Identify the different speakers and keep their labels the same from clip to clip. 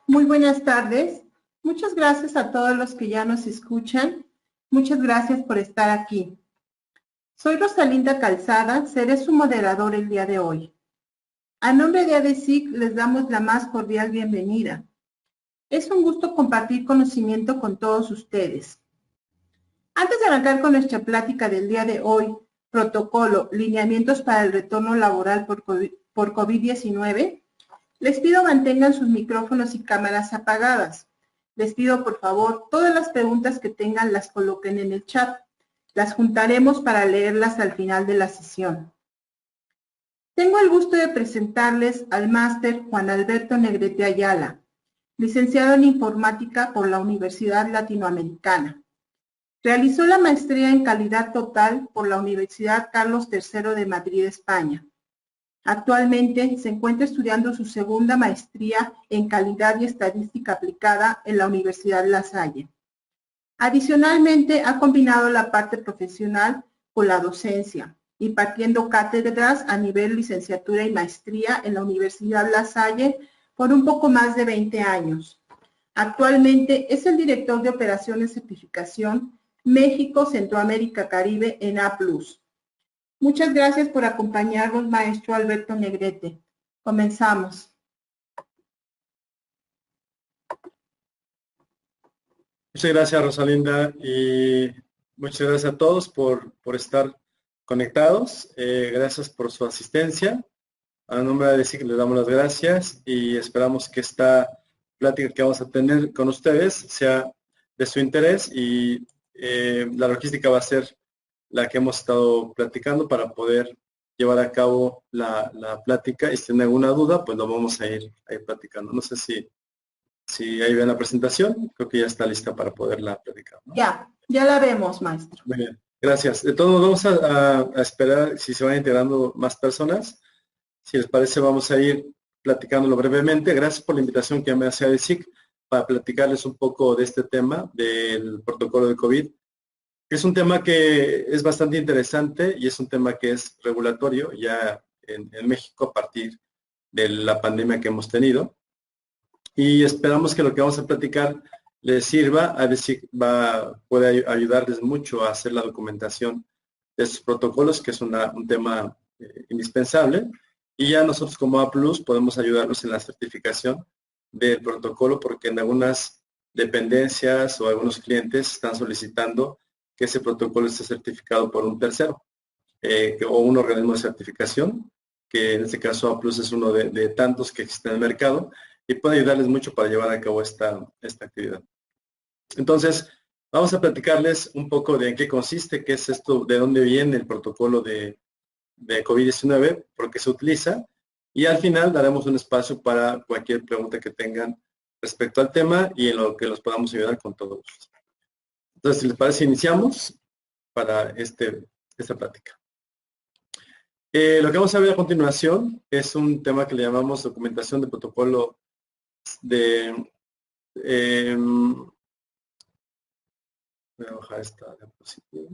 Speaker 1: Muy buenas tardes. Muchas gracias a todos los que ya nos escuchan. Muchas gracias por estar aquí. Soy Rosalinda Calzada, seré su moderador el día de hoy. A nombre de ADESIC les damos la más cordial bienvenida. Es un gusto compartir conocimiento con todos ustedes. Antes de arrancar con nuestra plática del día de hoy, protocolo, lineamientos para el retorno laboral por COVID-19, les pido mantengan sus micrófonos y cámaras apagadas. Les pido, por favor, todas las preguntas que tengan las coloquen en el chat. Las juntaremos para leerlas al final de la sesión. Tengo el gusto de presentarles al máster Juan Alberto Negrete Ayala, licenciado en Informática por la Universidad Latinoamericana. Realizó la maestría en Calidad Total por la Universidad Carlos III de Madrid, España. Actualmente se encuentra estudiando su segunda maestría en Calidad y Estadística Aplicada en la Universidad La Salle. Adicionalmente, ha combinado la parte profesional con la docencia, impartiendo cátedras a nivel licenciatura y maestría en la Universidad La Salle por un poco más de 20 años. Actualmente es el director de Operaciones Certificación México, Centroamérica, Caribe en A+. Muchas gracias por acompañarnos, maestro Alberto Negrete. Comenzamos.
Speaker 2: Muchas gracias, Rosalinda, y muchas gracias a todos por estar conectados. Gracias por su asistencia. A nombre de ADESIC le damos las gracias y esperamos que esta plática que vamos a tener con ustedes sea de su interés y la logística va a ser la que hemos estado platicando para poder llevar a cabo la plática, y si tienen alguna duda, pues lo vamos a ir platicando. No sé si ahí ven la presentación, creo que ya está lista para poderla platicar, ¿no?
Speaker 1: Ya la vemos, maestro.
Speaker 2: Muy bien, gracias. De todos modos, vamos a esperar si se van integrando más personas. Si les parece, vamos a ir platicándolo brevemente. Gracias por la invitación que me hace ADESIC para platicarles un poco de este tema, del protocolo de COVID. Es un tema que es bastante interesante y es un tema que es regulatorio ya en México a partir de la pandemia que hemos tenido. Y esperamos que lo que vamos a platicar les sirva. ADESIC puede ayudarles mucho a hacer la documentación de estos protocolos, que es un tema indispensable. Y ya nosotros como A+, podemos ayudarlos en la certificación del protocolo, porque en algunas dependencias o algunos clientes están solicitando que ese protocolo esté certificado por un tercero o un organismo de certificación, que en este caso A+ es uno de tantos que existen en el mercado y puede ayudarles mucho para llevar a cabo esta actividad. Entonces, vamos a platicarles un poco de en qué consiste, qué es esto, de dónde viene el protocolo de COVID-19, por qué se utiliza, y al final daremos un espacio para cualquier pregunta que tengan respecto al tema y en lo que los podamos ayudar con todo gusto. Entonces, si les parece, iniciamos para esta plática. Lo que vamos a ver a continuación es un tema que le llamamos documentación de protocolo voy a bajar esta diapositiva.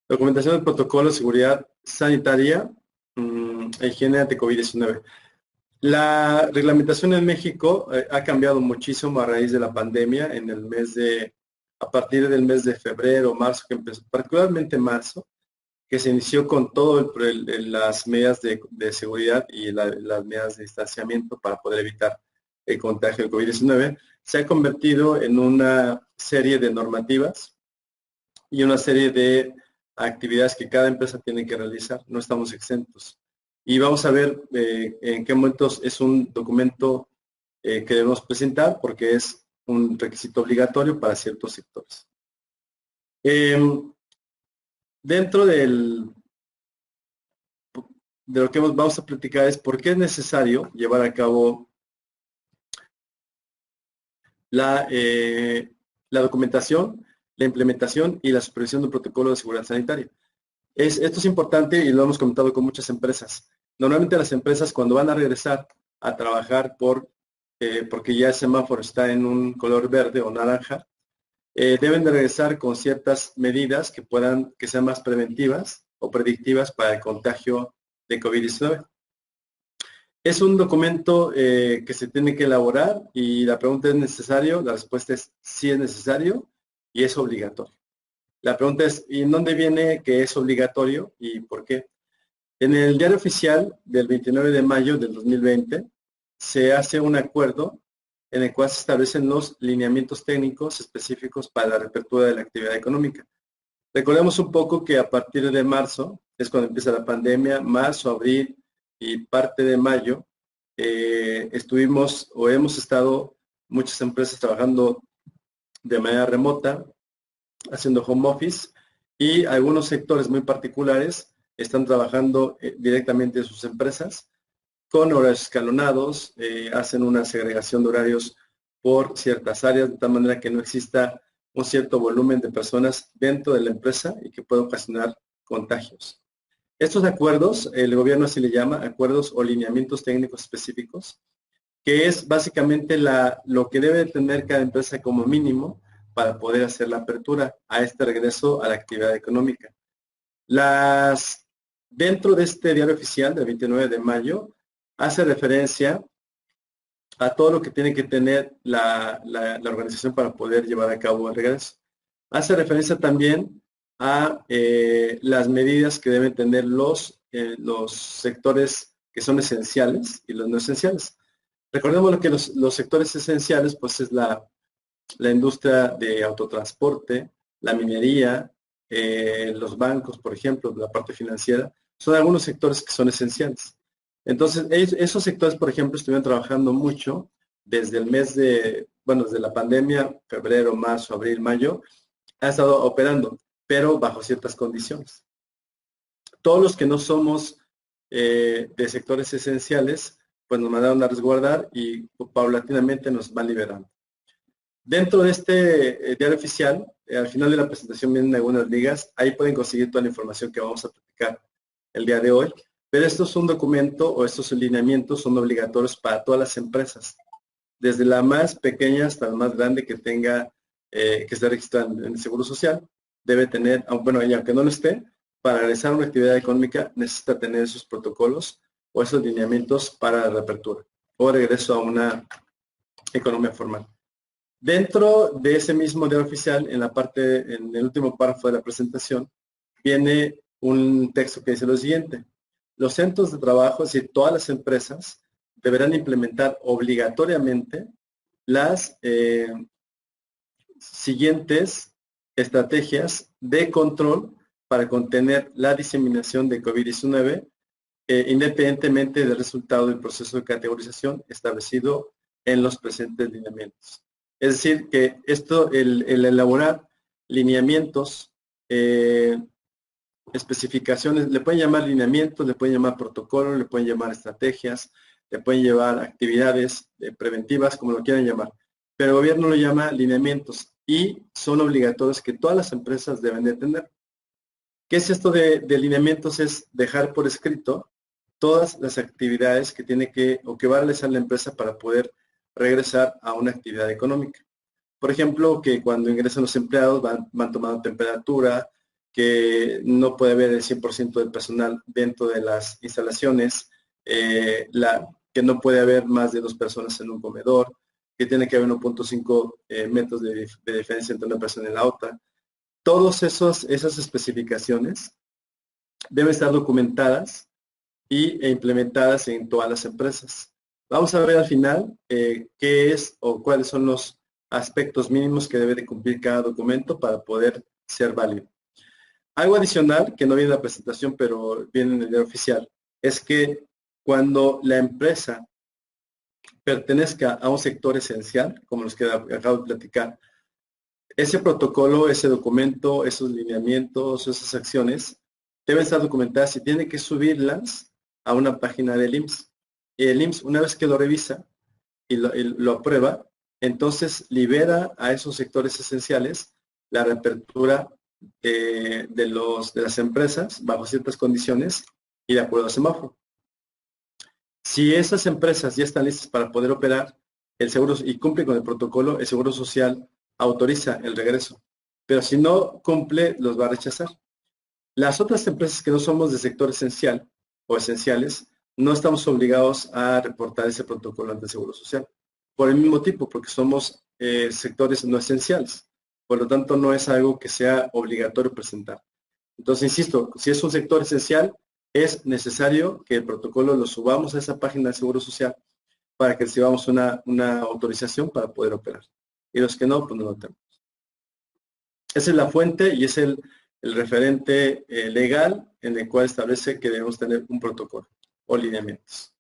Speaker 2: Documentación del protocolo de seguridad sanitaria e higiene ante COVID-19. La reglamentación en México ha cambiado muchísimo a raíz de la pandemia a partir del mes de febrero, marzo, que empezó, particularmente marzo, que se inició con todas las medidas de seguridad y las medidas de distanciamiento para poder evitar el contagio del COVID-19, se ha convertido en una serie de normativas y una serie de actividades que cada empresa tiene que realizar. No estamos exentos. Y vamos a ver en qué momentos es un documento que debemos presentar, porque es un requisito obligatorio para ciertos sectores. Dentro de lo que vamos a platicar es por qué es necesario llevar a cabo la documentación, la implementación y la supervisión del protocolo de seguridad sanitaria. Esto es importante y lo hemos comentado con muchas empresas. Normalmente las empresas, cuando van a regresar a trabajar porque ya el semáforo está en un color verde o naranja, deben de regresar con ciertas medidas que sean más preventivas o predictivas para el contagio de COVID-19. Es un documento que se tiene que elaborar y la pregunta es necesario, la respuesta es sí es necesario y es obligatorio. La pregunta es, ¿y en dónde viene que es obligatorio y por qué? En el diario oficial del 29 de mayo del 2020 se hace un acuerdo en el cual se establecen los lineamientos técnicos específicos para la reapertura de la actividad económica. Recordemos un poco que a partir de marzo, es cuando empieza la pandemia, marzo, abril y parte de mayo, estuvimos o hemos estado muchas empresas trabajando de manera remota, haciendo home office, y algunos sectores muy particulares están trabajando directamente en sus empresas con horarios escalonados, hacen una segregación de horarios por ciertas áreas, de tal manera que no exista un cierto volumen de personas dentro de la empresa y que pueda ocasionar contagios. Estos acuerdos, el gobierno así le llama, acuerdos o lineamientos técnicos específicos, que es básicamente lo que debe tener cada empresa como mínimo para poder hacer la apertura a este regreso a la actividad económica. Dentro de este diario oficial del 29 de mayo, hace referencia a todo lo que tiene que tener la organización para poder llevar a cabo el regreso. Hace referencia también a las medidas que deben tener los sectores que son esenciales y los no esenciales. Recordemos que los sectores esenciales, pues es la industria de autotransporte, la minería, los bancos, por ejemplo, la parte financiera, son algunos sectores que son esenciales. Entonces, esos sectores, por ejemplo, estuvieron trabajando mucho desde el mes desde la pandemia, febrero, marzo, abril, mayo, ha estado operando, pero bajo ciertas condiciones. Todos los que no somos de sectores esenciales, pues nos mandaron a resguardar y paulatinamente nos van liberando. Dentro de este diario oficial, al final de la presentación vienen algunas ligas, ahí pueden conseguir toda la información que vamos a platicar el día de hoy, pero esto es un documento o estos lineamientos son obligatorios para todas las empresas, desde la más pequeña hasta la más grande que tenga, que esté registrada en el Seguro Social, debe tener, bueno, y aunque no lo esté, para realizar una actividad económica necesita tener esos protocolos o esos lineamientos para la reapertura o regreso a una economía formal. Dentro de ese mismo diario oficial, en el último párrafo de la presentación, viene un texto que dice lo siguiente: los centros de trabajo, es decir, todas las empresas, deberán implementar obligatoriamente las siguientes estrategias de control para contener la diseminación de COVID-19, independientemente del resultado del proceso de categorización establecido en los presentes lineamientos. Es decir, que el elaborar lineamientos, especificaciones, le pueden llamar lineamientos, le pueden llamar protocolos, le pueden llamar estrategias, le pueden llevar actividades preventivas, como lo quieran llamar. Pero el gobierno lo llama lineamientos y son obligatorios que todas las empresas deben de tener. ¿Qué es esto de lineamientos? Es dejar por escrito todas las actividades que tiene que o que va a realizar la empresa para poder regresar a una actividad económica. Por ejemplo, que cuando ingresan los empleados van tomando temperatura, que no puede haber el 100% del personal dentro de las instalaciones, que no puede haber más de 2 personas en un comedor, que tiene que haber 1.5 metros de diferencia entre una persona y la otra. Todas esas especificaciones deben estar documentadas e implementadas en todas las empresas. Vamos a ver al final qué es o cuáles son los aspectos mínimos que debe de cumplir cada documento para poder ser válido. Algo adicional que no viene en la presentación, pero viene en el diario oficial, es que cuando la empresa pertenezca a un sector esencial, como los que acabo de platicar, ese protocolo, ese documento, esos lineamientos, esas acciones, deben estar documentadas y tiene que subirlas a una página del IMSS. Y el IMSS, una vez que lo revisa y lo aprueba, entonces libera a esos sectores esenciales la reapertura de las empresas bajo ciertas condiciones y de acuerdo a semáforo. Si esas empresas ya están listas para poder operar el seguro y cumplen con el protocolo, el Seguro Social autoriza el regreso. Pero si no cumple, los va a rechazar. Las otras empresas que no somos de sector esencial o esenciales, no estamos obligados a reportar ese protocolo ante el Seguro Social. Por el mismo tipo, porque somos sectores no esenciales. Por lo tanto, no es algo que sea obligatorio presentar. Entonces, insisto, si es un sector esencial, es necesario que el protocolo lo subamos a esa página del Seguro Social para que recibamos una autorización para poder operar. Y los que no, pues no lo tenemos. Esa es la fuente y es el referente legal en el cual establece que debemos tener un protocolo o lineamientos.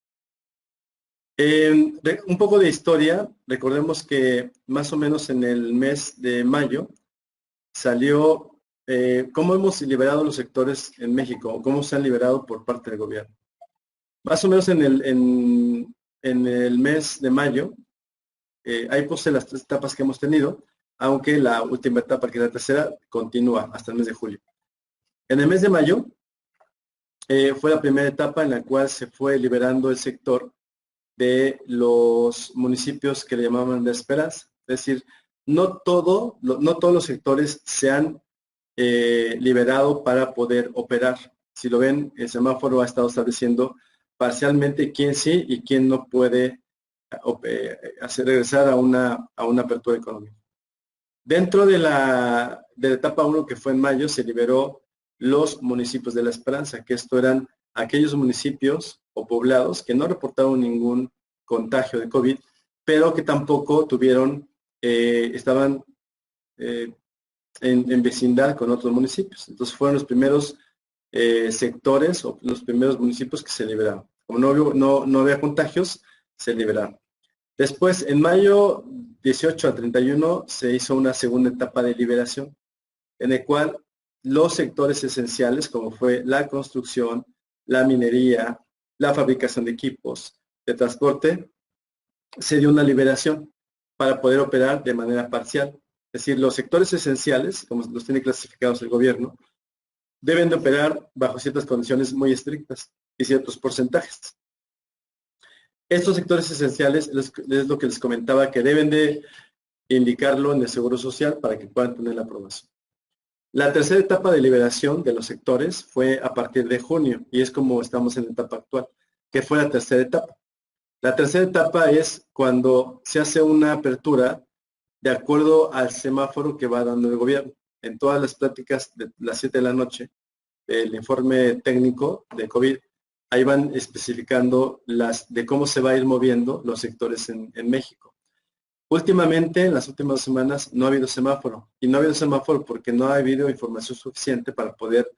Speaker 2: Un poco de historia, recordemos que más o menos en el mes de mayo salió cómo hemos liberado los sectores en México, cómo se han liberado por parte del gobierno. Más o menos en el mes de mayo, ahí puse las 3 etapas que hemos tenido, aunque la última etapa, que es la tercera, continúa hasta el mes de julio. En el mes de mayo fue la primera etapa en la cual se fue liberando el sector de los municipios que le llamaban de esperanza. Es decir, no todos los sectores se han liberado para poder operar. Si lo ven, el semáforo ha estado estableciendo parcialmente quién sí y quién no puede hacer regresar a una apertura económica. Dentro de la etapa 1, que fue en mayo, se liberó los municipios de la esperanza, que esto eran aquellos municipios o poblados que no reportaron ningún contagio de COVID, pero que tampoco tuvieron, estaban en vecindad con otros municipios. Entonces fueron los primeros sectores o los primeros municipios que se liberaron. Como no había contagios, se liberaron. Después, en mayo 18 a 31, se hizo una segunda etapa de liberación, en el cual los sectores esenciales, como fue la construcción, la minería, la fabricación de equipos, de transporte, se dio una liberación para poder operar de manera parcial. Es decir, los sectores esenciales, como los tiene clasificados el gobierno, deben de operar bajo ciertas condiciones muy estrictas y ciertos porcentajes. Estos sectores esenciales es lo que les comentaba, que deben de indicarlo en el Seguro Social para que puedan tener la aprobación. La tercera etapa de liberación de los sectores fue a partir de junio y es como estamos en la etapa actual, que fue la tercera etapa. La tercera etapa es cuando se hace una apertura de acuerdo al semáforo que va dando el gobierno. En todas las pláticas de las 7 de la noche, el informe técnico de COVID, ahí van especificando de cómo se va a ir moviendo los sectores en México. Últimamente, en las últimas semanas, no ha habido semáforo. Y no ha habido semáforo porque no ha habido información suficiente para poder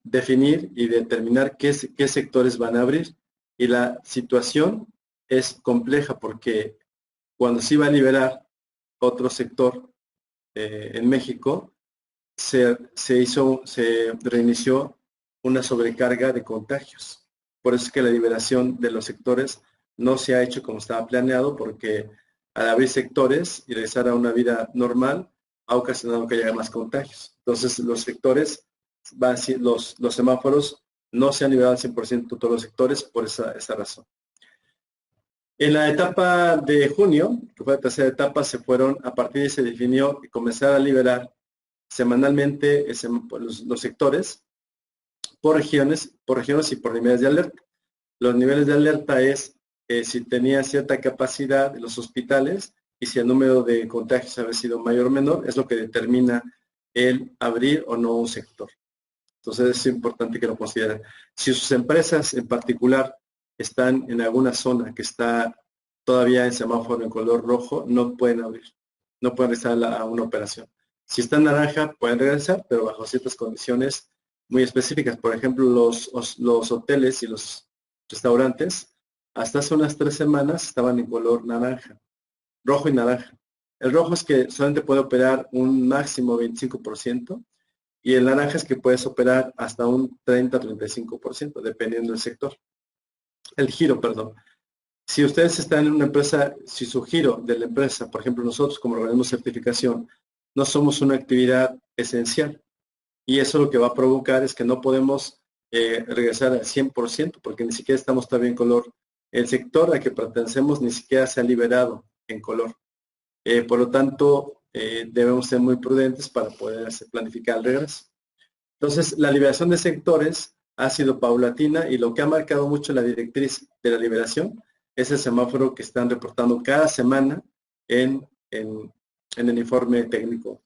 Speaker 2: definir y determinar qué sectores van a abrir. Y la situación es compleja porque cuando se iba a liberar otro sector en México, se reinició una sobrecarga de contagios. Por eso es que la liberación de los sectores no se ha hecho como estaba planeado, porque al abrir sectores y regresar a una vida normal, ha ocasionado que haya más contagios. Entonces, los sectores, los semáforos no se han liberado al 100% todos los sectores por esa razón. En la etapa de junio, que fue la tercera etapa, a partir de ahí se definió comenzar a liberar semanalmente los sectores por regiones y por niveles de alerta. Los niveles de alerta es si tenía cierta capacidad de los hospitales y si el número de contagios había sido mayor o menor, es lo que determina el abrir o no un sector. Entonces es importante que lo consideren. Si sus empresas en particular están en alguna zona que está todavía en semáforo en color rojo, no pueden abrir, no pueden regresar a una operación. Si está en naranja, pueden regresar, pero bajo ciertas condiciones muy específicas. Por ejemplo, los hoteles y los restaurantes, hasta hace unas 3 semanas estaban en color naranja, rojo y naranja. El rojo es que solamente puede operar un máximo 25%, y el naranja es que puedes operar hasta un 30-35%, dependiendo del sector. El giro, perdón. Si ustedes están en una empresa, si su giro de la empresa, por ejemplo, nosotros como organismo de certificación, no somos una actividad esencial, y eso lo que va a provocar es que no podemos regresar al 100%, porque ni siquiera estamos todavía en color. El sector al que pertenecemos ni siquiera se ha liberado en color. Por lo tanto, debemos ser muy prudentes para poder planificar el regreso. Entonces, la liberación de sectores ha sido paulatina y lo que ha marcado mucho la directriz de la liberación es el semáforo que están reportando cada semana en el informe técnico.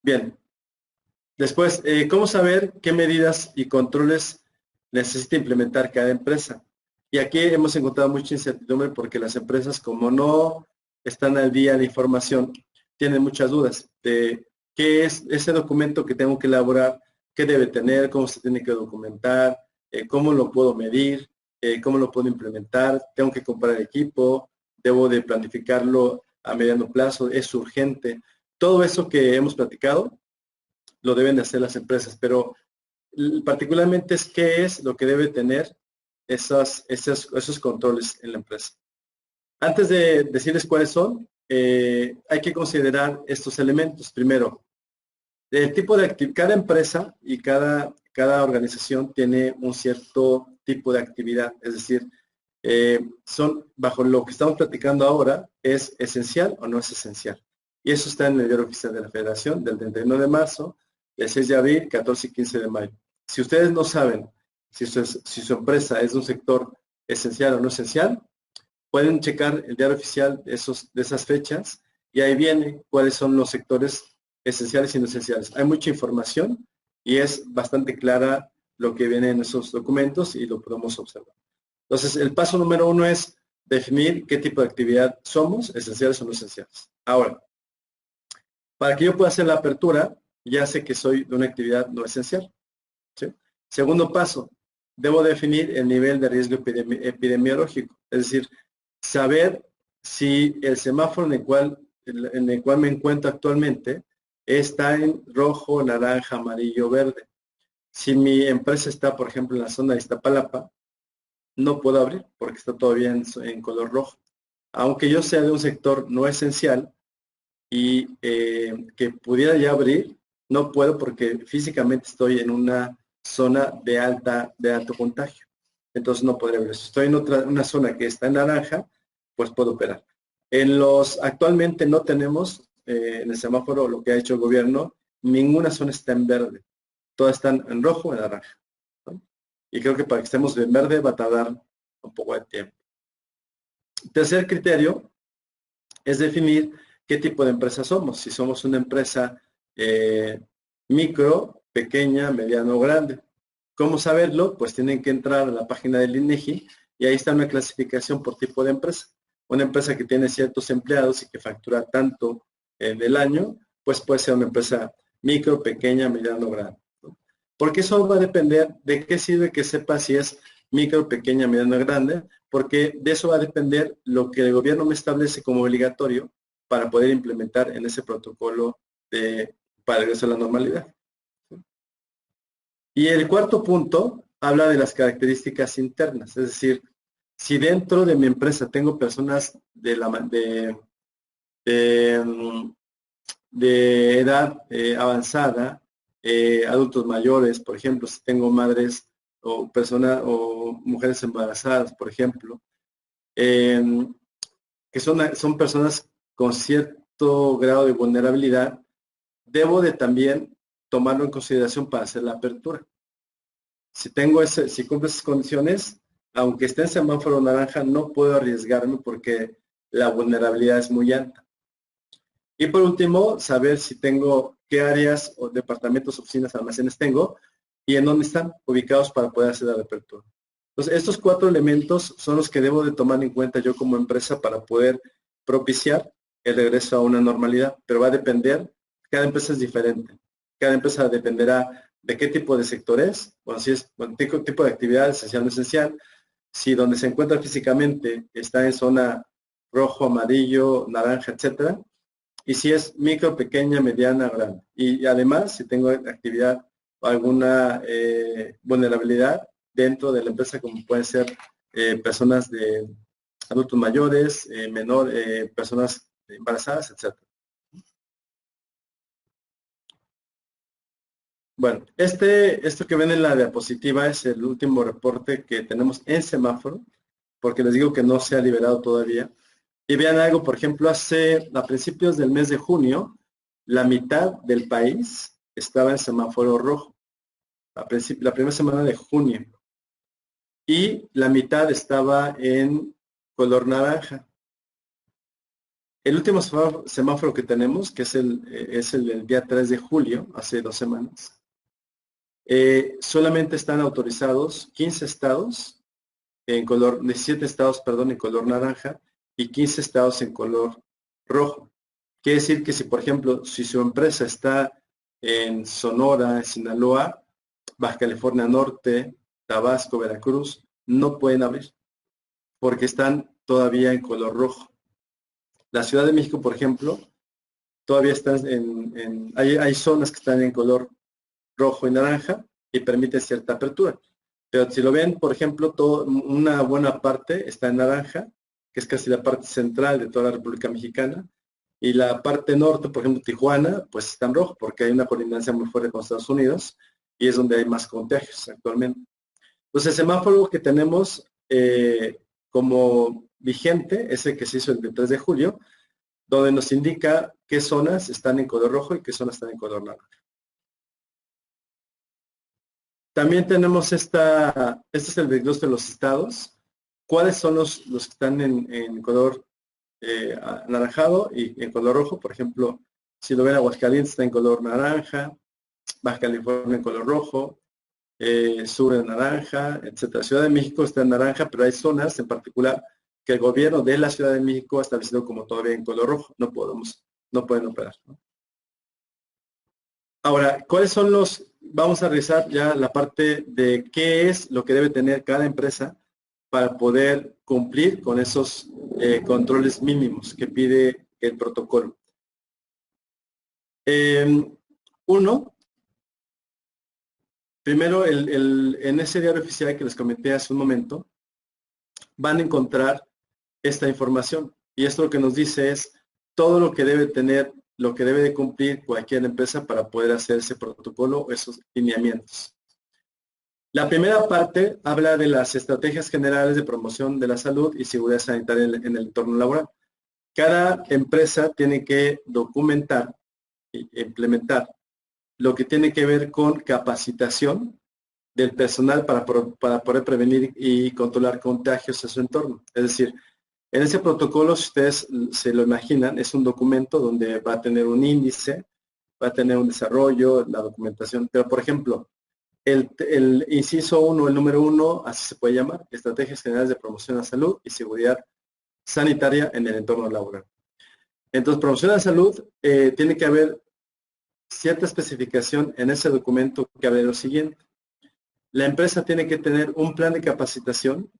Speaker 2: Bien. Después, ¿cómo saber qué medidas y controles necesita implementar cada empresa? Y aquí hemos encontrado mucha incertidumbre porque las empresas, como no están al día de la información, tienen muchas dudas de qué es ese documento que tengo que elaborar, qué debe tener, cómo se tiene que documentar, cómo lo puedo medir, cómo lo puedo implementar, tengo que comprar equipo, debo de planificarlo a mediano plazo, es urgente. Todo eso que hemos platicado lo deben de hacer las empresas, pero particularmente es qué es lo que debe tener esos controles en la empresa. Antes de decirles cuáles son, hay que considerar estos elementos. Primero, el tipo de actividad, cada empresa y cada organización tiene un cierto tipo de actividad, es decir, son bajo lo que estamos platicando ahora, ¿es esencial o no es esencial? Y eso está en el diario oficial de la Federación del 31 de marzo, del 6 de abril, 14 y 15 de mayo. Si ustedes no saben si su empresa es de un sector esencial o no esencial, pueden checar el diario oficial de esas fechas y ahí viene cuáles son los sectores esenciales y no esenciales. Hay mucha información y es bastante clara lo que viene en esos documentos y lo podemos observar. Entonces, el paso número 1 es definir qué tipo de actividad somos, esenciales o no esenciales. Ahora, para que yo pueda hacer la apertura, ya sé que soy de una actividad no esencial. ¿Sí? Segundo paso, debo definir el nivel de riesgo epidemiológico, es decir, saber si el semáforo en el cual me encuentro actualmente está en rojo, naranja, amarillo, verde. Si mi empresa está, por ejemplo, en la zona de Iztapalapa, no puedo abrir porque está todavía en color rojo. Aunque yo sea de un sector no esencial y que pudiera ya abrir, no puedo porque físicamente estoy en una zona de alto contagio. Entonces no podré abrir. Si estoy en una zona que está en naranja, pues puedo operar. Actualmente no tenemos en el semáforo lo que ha hecho el gobierno, ninguna zona está en verde. Todas están en rojo o en naranja. ¿No? Y creo que para que estemos en verde va a tardar un poco de tiempo. Tercer criterio es definir qué tipo de empresa somos. Si somos una empresa micro, pequeña, mediana o grande. ¿Cómo saberlo? Pues tienen que entrar a la página del INEGI y ahí está una clasificación por tipo de empresa. Una empresa que tiene ciertos empleados y que factura tanto del año, pues puede ser una empresa micro, pequeña, mediana o grande. ¿No? Porque eso va a depender de qué sirve que sepa si es micro, pequeña, mediana o grande, porque de eso va a depender lo que el gobierno me establece como obligatorio para poder implementar en ese protocolo para regresar a la normalidad. Y el cuarto punto habla de las características internas, es decir, si dentro de mi empresa tengo personas de edad avanzada, adultos mayores, por ejemplo, si tengo madres o personas o mujeres embarazadas, por ejemplo, que son personas con cierto grado de vulnerabilidad, debo de también tomarlo en consideración para hacer la apertura. Si cumplo esas condiciones, aunque esté en semáforo naranja, no puedo arriesgarme porque la vulnerabilidad es muy alta. Y por último, saber si tengo qué áreas o departamentos, oficinas, almacenes tengo y en dónde están ubicados para poder hacer la apertura. Entonces, estos 4 elementos son los que debo de tomar en cuenta yo como empresa para poder propiciar el regreso a una normalidad, pero va a depender, cada empresa es diferente. Cada empresa dependerá de qué tipo de sector es, bueno, si es tipo de actividad esencial o no esencial, si donde se encuentra físicamente está en zona rojo, amarillo, naranja, etcétera, y si es micro, pequeña, mediana, grande. Y además, si tengo actividad o alguna vulnerabilidad dentro de la empresa, como pueden ser personas de adultos mayores, personas embarazadas, etcétera. Bueno, esto que ven en la diapositiva es el último reporte que tenemos en semáforo, porque les digo que no se ha liberado todavía. Y vean algo, por ejemplo, a principios del mes de junio, la mitad del país estaba en semáforo rojo. la primera semana de junio. Y la mitad estaba en color naranja. El último semáforo que tenemos, que es el del día 3 de julio, hace 2 semanas, solamente están autorizados 15 estados en color, 17 estados, perdón, en color naranja y 15 estados en color rojo. Quiere decir que si, por ejemplo, si su empresa está en Sonora, en Sinaloa, Baja California Norte, Tabasco, Veracruz, no pueden abrir porque están todavía en color rojo. La Ciudad de México, por ejemplo, todavía están hay zonas que están en color rojo y naranja y permite cierta apertura. Pero si lo ven, por ejemplo, una buena parte está en naranja, que es casi la parte central de toda la República Mexicana, y la parte norte, por ejemplo, Tijuana, pues está en rojo, porque hay una colindancia muy fuerte con Estados Unidos, y es donde hay más contagios actualmente. Entonces, el semáforo que tenemos como vigente es el que se hizo el 3 de julio, donde nos indica qué zonas están en color rojo y qué zonas están en color naranja. También tenemos este es el desglose de los estados. ¿Cuáles son los que están en color anaranjado y en color rojo? Por ejemplo, si lo ven, Aguascalientes está en color naranja, Baja California en color rojo, Sur en naranja, etcétera. Ciudad de México está en naranja, pero hay zonas en particular que el gobierno de la Ciudad de México ha establecido como todavía en color rojo. No pueden operar, ¿no? Ahora, ¿cuáles son vamos a revisar ya la parte de qué es lo que debe tener cada empresa para poder cumplir con esos controles mínimos que pide el protocolo. Uno, primero, en ese diario oficial que les comenté hace un momento, van a encontrar esta información. Y esto lo que nos dice es todo lo que debe tener, lo que debe de cumplir cualquier empresa para poder hacer ese protocolo, esos lineamientos. La primera parte habla de las estrategias generales de promoción de la salud y seguridad sanitaria en el entorno laboral. Cada empresa tiene que documentar e implementar lo que tiene que ver con capacitación del personal para poder prevenir y controlar contagios en su entorno. Es decir, en ese protocolo, si ustedes se lo imaginan, es un documento donde va a tener un índice, va a tener un desarrollo, la documentación, pero por ejemplo, el inciso 1, el número 1, así se puede llamar, Estrategias Generales de Promoción a la Salud y Seguridad Sanitaria en el entorno laboral. Entonces, promoción a la salud, tiene que haber cierta especificación en ese documento que habla de lo siguiente. La empresa tiene que tener un plan de capacitación,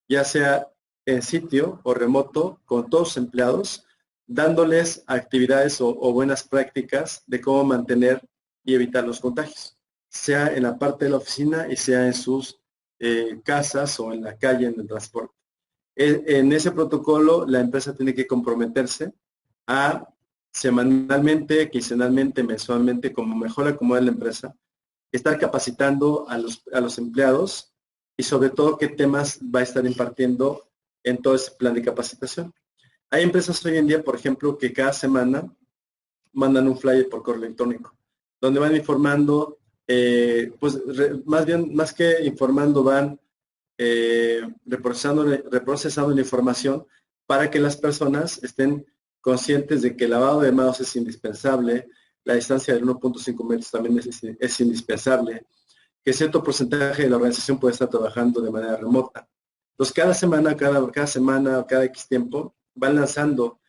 Speaker 2: ya sea en sitio o remoto, con todos los empleados, dándoles actividades o buenas prácticas de cómo mantener y evitar los contagios, sea en la parte de la oficina y sea en sus casas o en la calle, en el transporte. En ese protocolo, la empresa tiene que comprometerse a semanalmente, quincenalmente, mensualmente, como mejor acomode la empresa, estar capacitando a los empleados y sobre todo qué temas va a estar impartiendo en todo ese plan de capacitación. Hay empresas hoy en día, por ejemplo, que cada semana mandan un flyer por correo electrónico, donde van informando, más que informando, van reprocesando la información para que las personas estén conscientes de que el lavado de manos es indispensable, la distancia de 1.5 metros también es indispensable, que cierto porcentaje de la organización puede estar trabajando de manera remota. Entonces, cada semana, cada X tiempo, van lanzando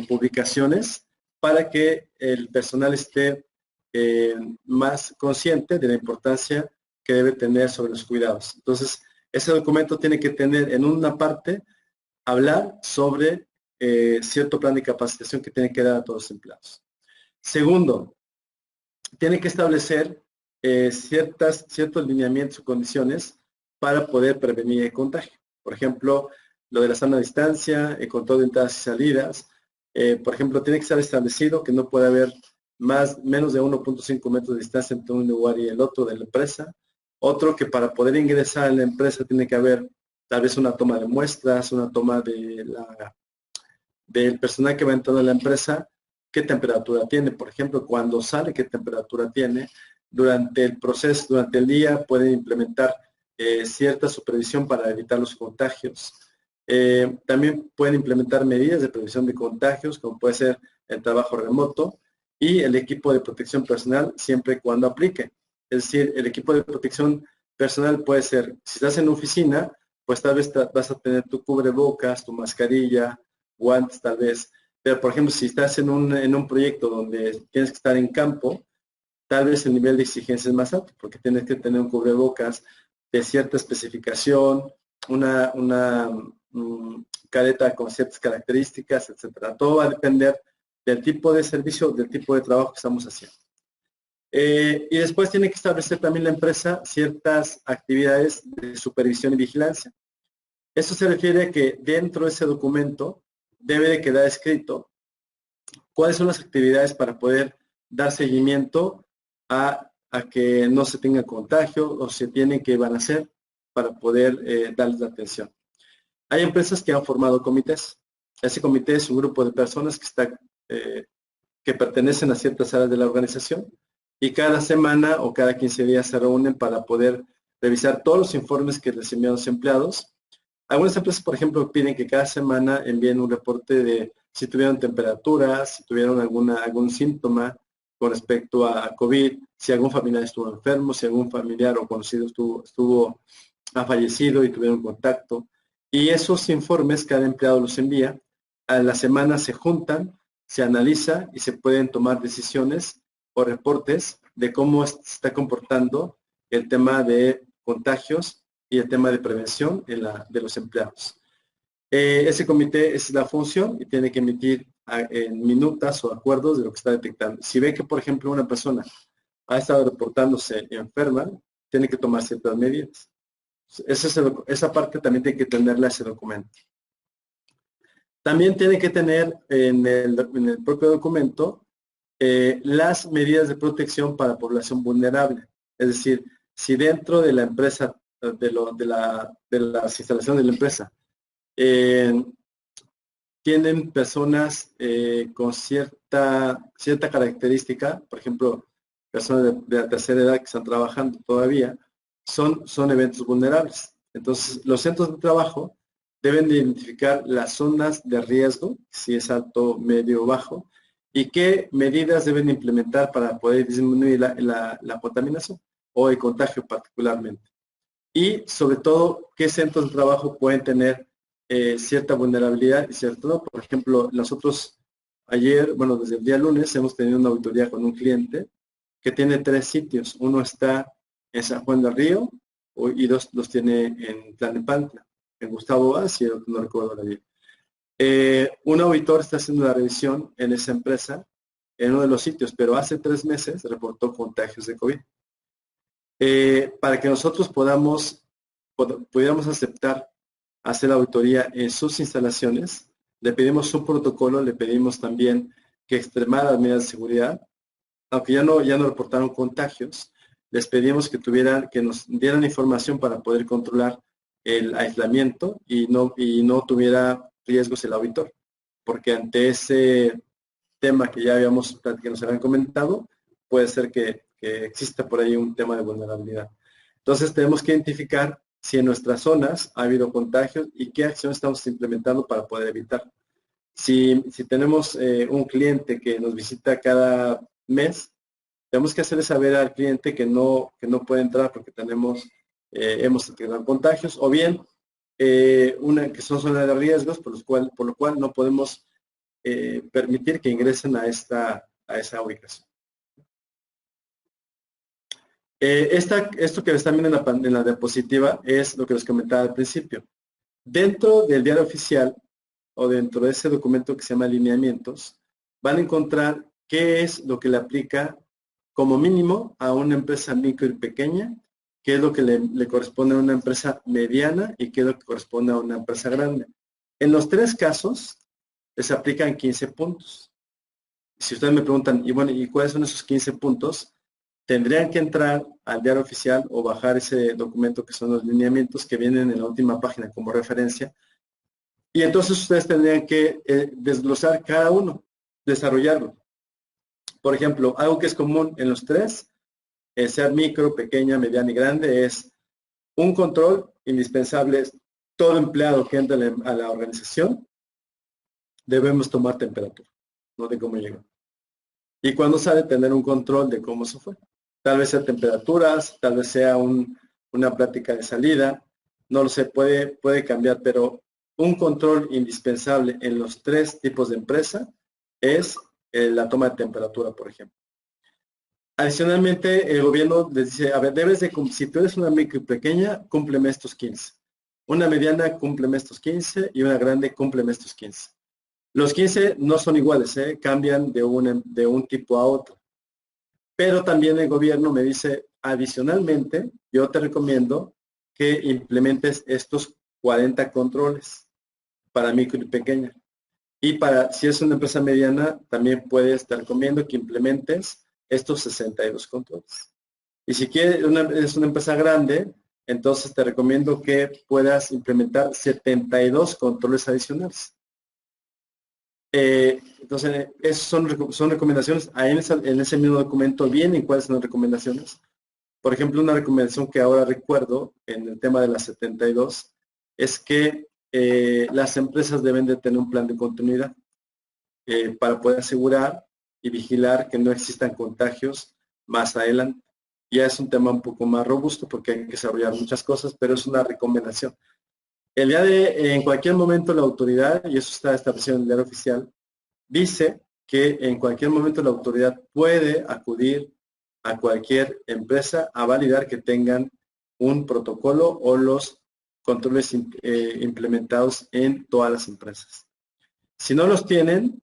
Speaker 2: publicaciones para que el personal esté más consciente de la importancia que debe tener sobre los cuidados. Entonces, ese documento tiene que tener en una parte, hablar sobre cierto plan de capacitación que tiene que dar a todos los empleados. Segundo, tiene que establecer ciertos lineamientos o condiciones para poder prevenir el contagio. Por ejemplo, lo de la sana distancia, el control de entradas y salidas. Por ejemplo, tiene que estar establecido que no puede haber menos de 1.5 metros de distancia entre un lugar y el otro de la empresa. Otro, que para poder ingresar a la empresa tiene que haber tal vez una toma de muestras, una toma del personal que va entrando a la empresa, qué temperatura tiene, por ejemplo, cuando sale, qué temperatura tiene, durante el proceso, durante el día, pueden implementar cierta supervisión para evitar los contagios. También pueden implementar medidas de prevención de contagios, como puede ser el trabajo remoto y el equipo de protección personal, siempre y cuando aplique. Es decir, el equipo de protección personal puede ser, si estás en una oficina, pues tal vez vas a tener tu cubrebocas, tu mascarilla, guantes tal vez. Pero, por ejemplo, si estás en un proyecto donde tienes que estar en campo, tal vez el nivel de exigencia es más alto, porque tienes que tener un cubrebocas de cierta especificación, una careta con ciertas características, etcétera. Todo va a depender del tipo de servicio, del tipo de trabajo que estamos haciendo. Y después tiene que establecer también la empresa ciertas actividades de supervisión y vigilancia. Esto se refiere a que dentro de ese documento debe de quedar escrito cuáles son las actividades para poder dar seguimiento a que no se tenga contagio o se tiene que van a hacer para poder darles la atención. Hay empresas que han formado comités. Ese comité es un grupo de personas que pertenecen a ciertas áreas de la organización y cada semana o cada 15 días se reúnen para poder revisar todos los informes que les envían los empleados. Algunas empresas, por ejemplo, piden que cada semana envíen un reporte de si tuvieron temperaturas, si tuvieron algún síntoma con respecto a COVID, si algún familiar estuvo enfermo, si algún familiar o conocido ha fallecido y tuvieron contacto. Y esos informes cada empleado los envía. A la semana se juntan, se analiza y se pueden tomar decisiones o reportes de cómo se está comportando el tema de contagios y el tema de prevención de los empleados. Ese comité es la función y tiene que emitir en minutas o acuerdos de lo que está detectando. Si ve que, por ejemplo, una persona ha estado reportándose enferma, tiene que tomar ciertas medidas. Esa parte también tiene que tenerla ese documento. También tiene que tener en el propio documento las medidas de protección para población vulnerable. Es decir, si dentro de la empresa, de las instalaciones de la empresa, tienen personas con cierta característica, por ejemplo, personas de la tercera edad que están trabajando todavía, son eventos vulnerables. Entonces, los centros de trabajo deben de identificar las zonas de riesgo, si es alto, medio o bajo, y qué medidas deben implementar para poder disminuir la contaminación o el contagio particularmente. Y sobre todo, qué centros de trabajo pueden tener cierta vulnerabilidad y cierto no. Por ejemplo, nosotros ayer, bueno, desde el día lunes hemos tenido una auditoría con un cliente que tiene 3 sitios. Uno está en San Juan del Río y 2 los tiene en Tlalnepantla, en Gustavo Vaz y el otro no recuerdo la bien. Un auditor está haciendo la revisión en esa empresa en uno de los sitios, pero hace 3 meses reportó contagios de COVID. Para que nosotros pudiéramos aceptar hacer la auditoría en sus instalaciones, le pedimos un protocolo, le pedimos también que extremara las medidas de seguridad, aunque ya no reportaron contagios, les pedimos que nos dieran información para poder controlar el aislamiento y no tuviera riesgos el auditor, porque ante ese tema que que nos habían comentado, puede ser que exista por ahí un tema de vulnerabilidad. Entonces tenemos que identificar si en nuestras zonas ha habido contagios y qué acciones estamos implementando para poder evitar. Si tenemos un cliente que nos visita cada mes, tenemos que hacerle saber al cliente que no puede entrar porque hemos tenido contagios, o bien que son zonas de riesgos por lo cual no podemos permitir que ingresen a esa ubicación. Esto que están viendo en la diapositiva es lo que les comentaba al principio. Dentro del diario oficial o dentro de ese documento que se llama lineamientos, van a encontrar qué es lo que le aplica como mínimo a una empresa micro y pequeña, qué es lo que le corresponde a una empresa mediana y qué es lo que corresponde a una empresa grande. En los 3 casos les aplican 15 puntos. Si ustedes me preguntan, ¿y cuáles son esos 15 puntos? Tendrían que entrar al diario oficial o bajar ese documento que son los lineamientos que vienen en la última página como referencia. Y entonces ustedes tendrían que desglosar cada uno, desarrollarlo. Por ejemplo, algo que es común en los 3 sea micro, pequeña, mediana y grande, es un control indispensable. Es todo empleado que entra a la organización, debemos tomar temperatura, no de cómo llegó. Y cuando sale, tener un control de cómo se fue. Tal vez sea temperaturas, tal vez sea una plática de salida, no lo sé, puede cambiar, pero un control indispensable en los 3 tipos de empresa es la toma de temperatura, por ejemplo. Adicionalmente, el gobierno les dice, a ver, si tú eres una micro y pequeña, cúmpleme estos 15. Una mediana, cúmpleme estos 15 y una grande, cúmpleme estos 15. Los 15 no son iguales, cambian de un tipo a otro. Pero también el gobierno me dice, adicionalmente, yo te recomiendo que implementes estos 40 controles para micro y pequeña. Y si es una empresa mediana, también puedes, te recomiendo que implementes estos 62 controles. Y si es una empresa grande, entonces te recomiendo que puedas implementar 72 controles adicionales. Entonces, esas son recomendaciones. Ahí en ese mismo documento vienen cuáles son las recomendaciones. Por ejemplo, una recomendación que ahora recuerdo en el tema de las 72 es que las empresas deben de tener un plan de continuidad para poder asegurar y vigilar que no existan contagios más adelante. Ya es un tema un poco más robusto porque hay que desarrollar muchas cosas, pero es una recomendación. En cualquier momento la autoridad, y eso está establecido en el diario oficial, dice que en cualquier momento la autoridad puede acudir a cualquier empresa a validar que tengan un protocolo o los controles implementados en todas las empresas. Si no los tienen,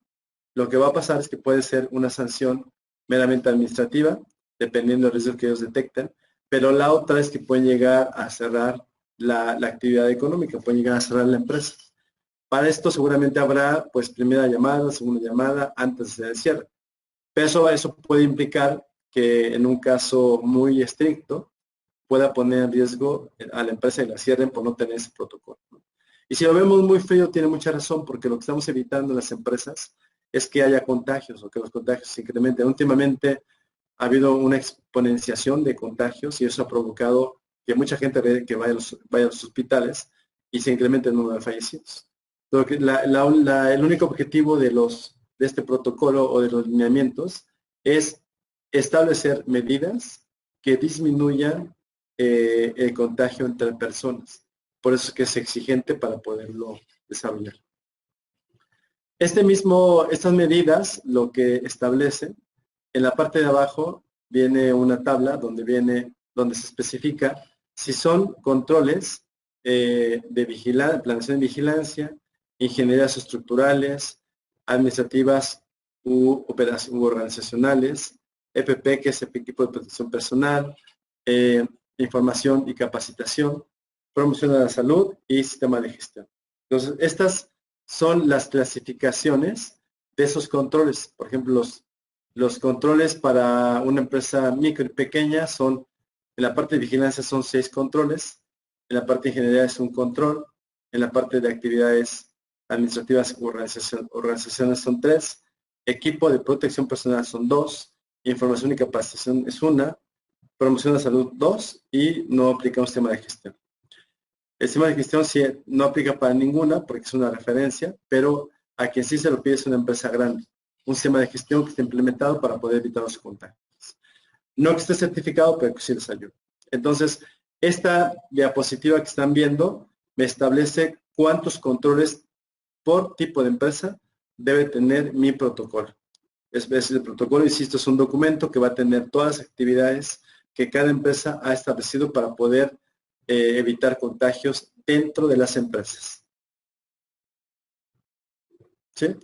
Speaker 2: lo que va a pasar es que puede ser una sanción meramente administrativa, dependiendo del riesgo que ellos detecten, pero la otra es que pueden llegar a cerrar la actividad económica, pueden llegar a cerrar la empresa. Para esto seguramente habrá pues primera llamada, segunda llamada antes del cierre. Pero eso puede implicar que en un caso muy estricto pueda poner en riesgo a la empresa y la cierren por no tener ese protocolo. Y si lo vemos muy frío, tiene mucha razón, porque lo que estamos evitando en las empresas es que haya contagios o que los contagios se incrementen. Últimamente ha habido una exponenciación de contagios y eso ha provocado que mucha gente que vaya a los hospitales y se incremente el número de fallecidos. El único objetivo de este protocolo o de los lineamientos es establecer medidas que disminuyan el contagio entre personas. Por eso es que es exigente para poderlo desarrollar. Estas medidas lo que establece, en la parte de abajo viene una tabla donde se especifica si son controles de planeación de vigilancia, ingenierías estructurales, administrativas u organizacionales, EPP, que es equipo de protección personal, información y capacitación, promoción de la salud y sistema de gestión. Entonces, estas son las clasificaciones de esos controles. Por ejemplo, los controles para una empresa micro y pequeña son, en la parte de vigilancia son 6 controles, en la parte de ingeniería es un control, en la parte de actividades administrativas u organizaciones son 3, equipo de protección personal son 2, información y capacitación es 1, promoción de salud 2 y no aplicamos sistema de gestión. El sistema de gestión sí no aplica para ninguna porque es una referencia, pero a quien sí se lo pide es una empresa grande. Un sistema de gestión que esté implementado para poder evitar los contagios. No que esté certificado, pero que sí les ayude. Entonces, esta diapositiva que están viendo me establece cuántos controles por tipo de empresa debe tener mi protocolo. El protocolo, insisto, es un documento que va a tener todas las actividades que cada empresa ha establecido para poder evitar contagios dentro de las empresas. ¿Sí?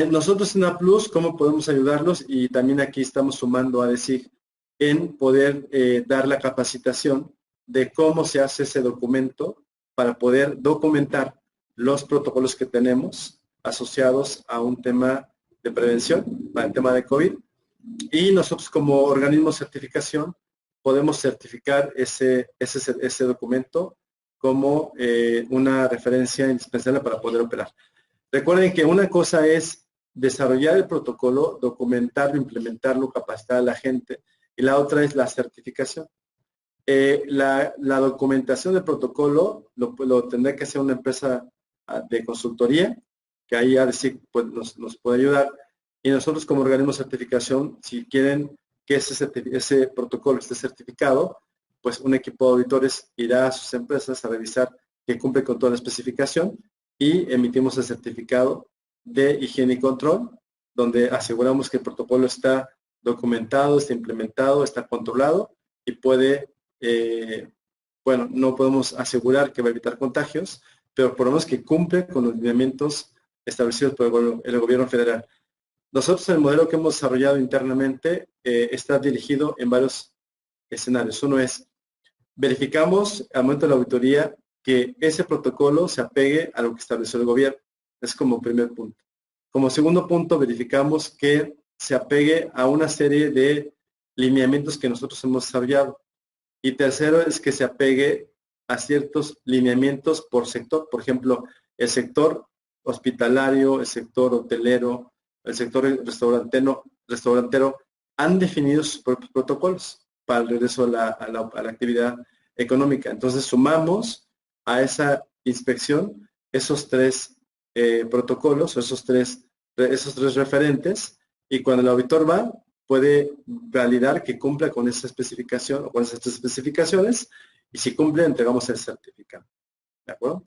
Speaker 2: Nosotros en APLUS, ¿cómo podemos ayudarlos? Y también aquí estamos sumando a DECIG en poder dar la capacitación de cómo se hace ese documento para poder documentar los protocolos que tenemos asociados a un tema de prevención, para el tema de COVID. Y nosotros como organismo de certificación podemos certificar ese documento como una referencia indispensable para poder operar. Recuerden que una cosa es desarrollar el protocolo, documentarlo, implementarlo, capacitar a la gente, y la otra es la certificación. La documentación del protocolo lo tendrá que hacer una empresa de consultoría, que ahí ADESIC pues, nos puede ayudar. Y nosotros como organismo de certificación, si quieren que ese protocolo esté certificado, pues un equipo de auditores irá a sus empresas a revisar que cumple con toda la especificación y emitimos el certificado de higiene y control, donde aseguramos que el protocolo está documentado, está implementado, está controlado y puede, bueno, no podemos asegurar que va a evitar contagios, pero por lo menos que cumple con los lineamientos establecidos por el gobierno federal. Nosotros el modelo que hemos desarrollado internamente está dirigido en varios escenarios. Uno es, verificamos al momento de la auditoría que ese protocolo se apegue a lo que estableció el gobierno. Es como primer punto. Como segundo punto, verificamos que se apegue a una serie de lineamientos que nosotros hemos desarrollado. Y tercero es que se apegue a ciertos lineamientos por sector. Por ejemplo, el sector hospitalario, el sector hotelero, el sector restaurantero han definido sus propios protocolos para el regreso a la actividad económica. Entonces sumamos a esa inspección esos tres protocolos, esos tres referentes, y cuando el auditor va, puede validar que cumpla con esa especificación o con esas tres especificaciones, y si cumple, entregamos el certificado. ¿De acuerdo?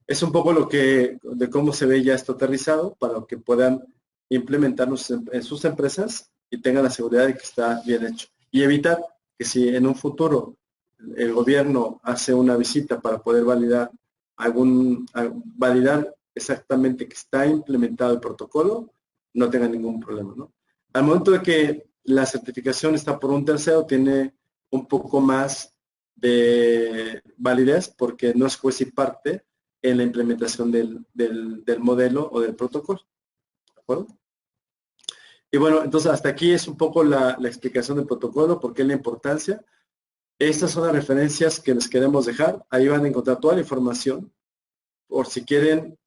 Speaker 2: Es un poco de cómo se ve ya esto aterrizado para que puedan implementarlo en sus empresas y tengan la seguridad de que está bien hecho. Y evitar que si en un futuro el gobierno hace una visita para poder validar exactamente que está implementado el protocolo, no tenga ningún problema, ¿no? Al momento de que la certificación está por un tercero, tiene un poco más de validez porque no es juez y parte en la implementación del modelo o del protocolo. ¿De acuerdo? Y bueno, entonces hasta aquí es un poco la explicación del protocolo, por qué la importancia. Estas son las referencias que les queremos dejar. Ahí van a encontrar toda la información por si quieren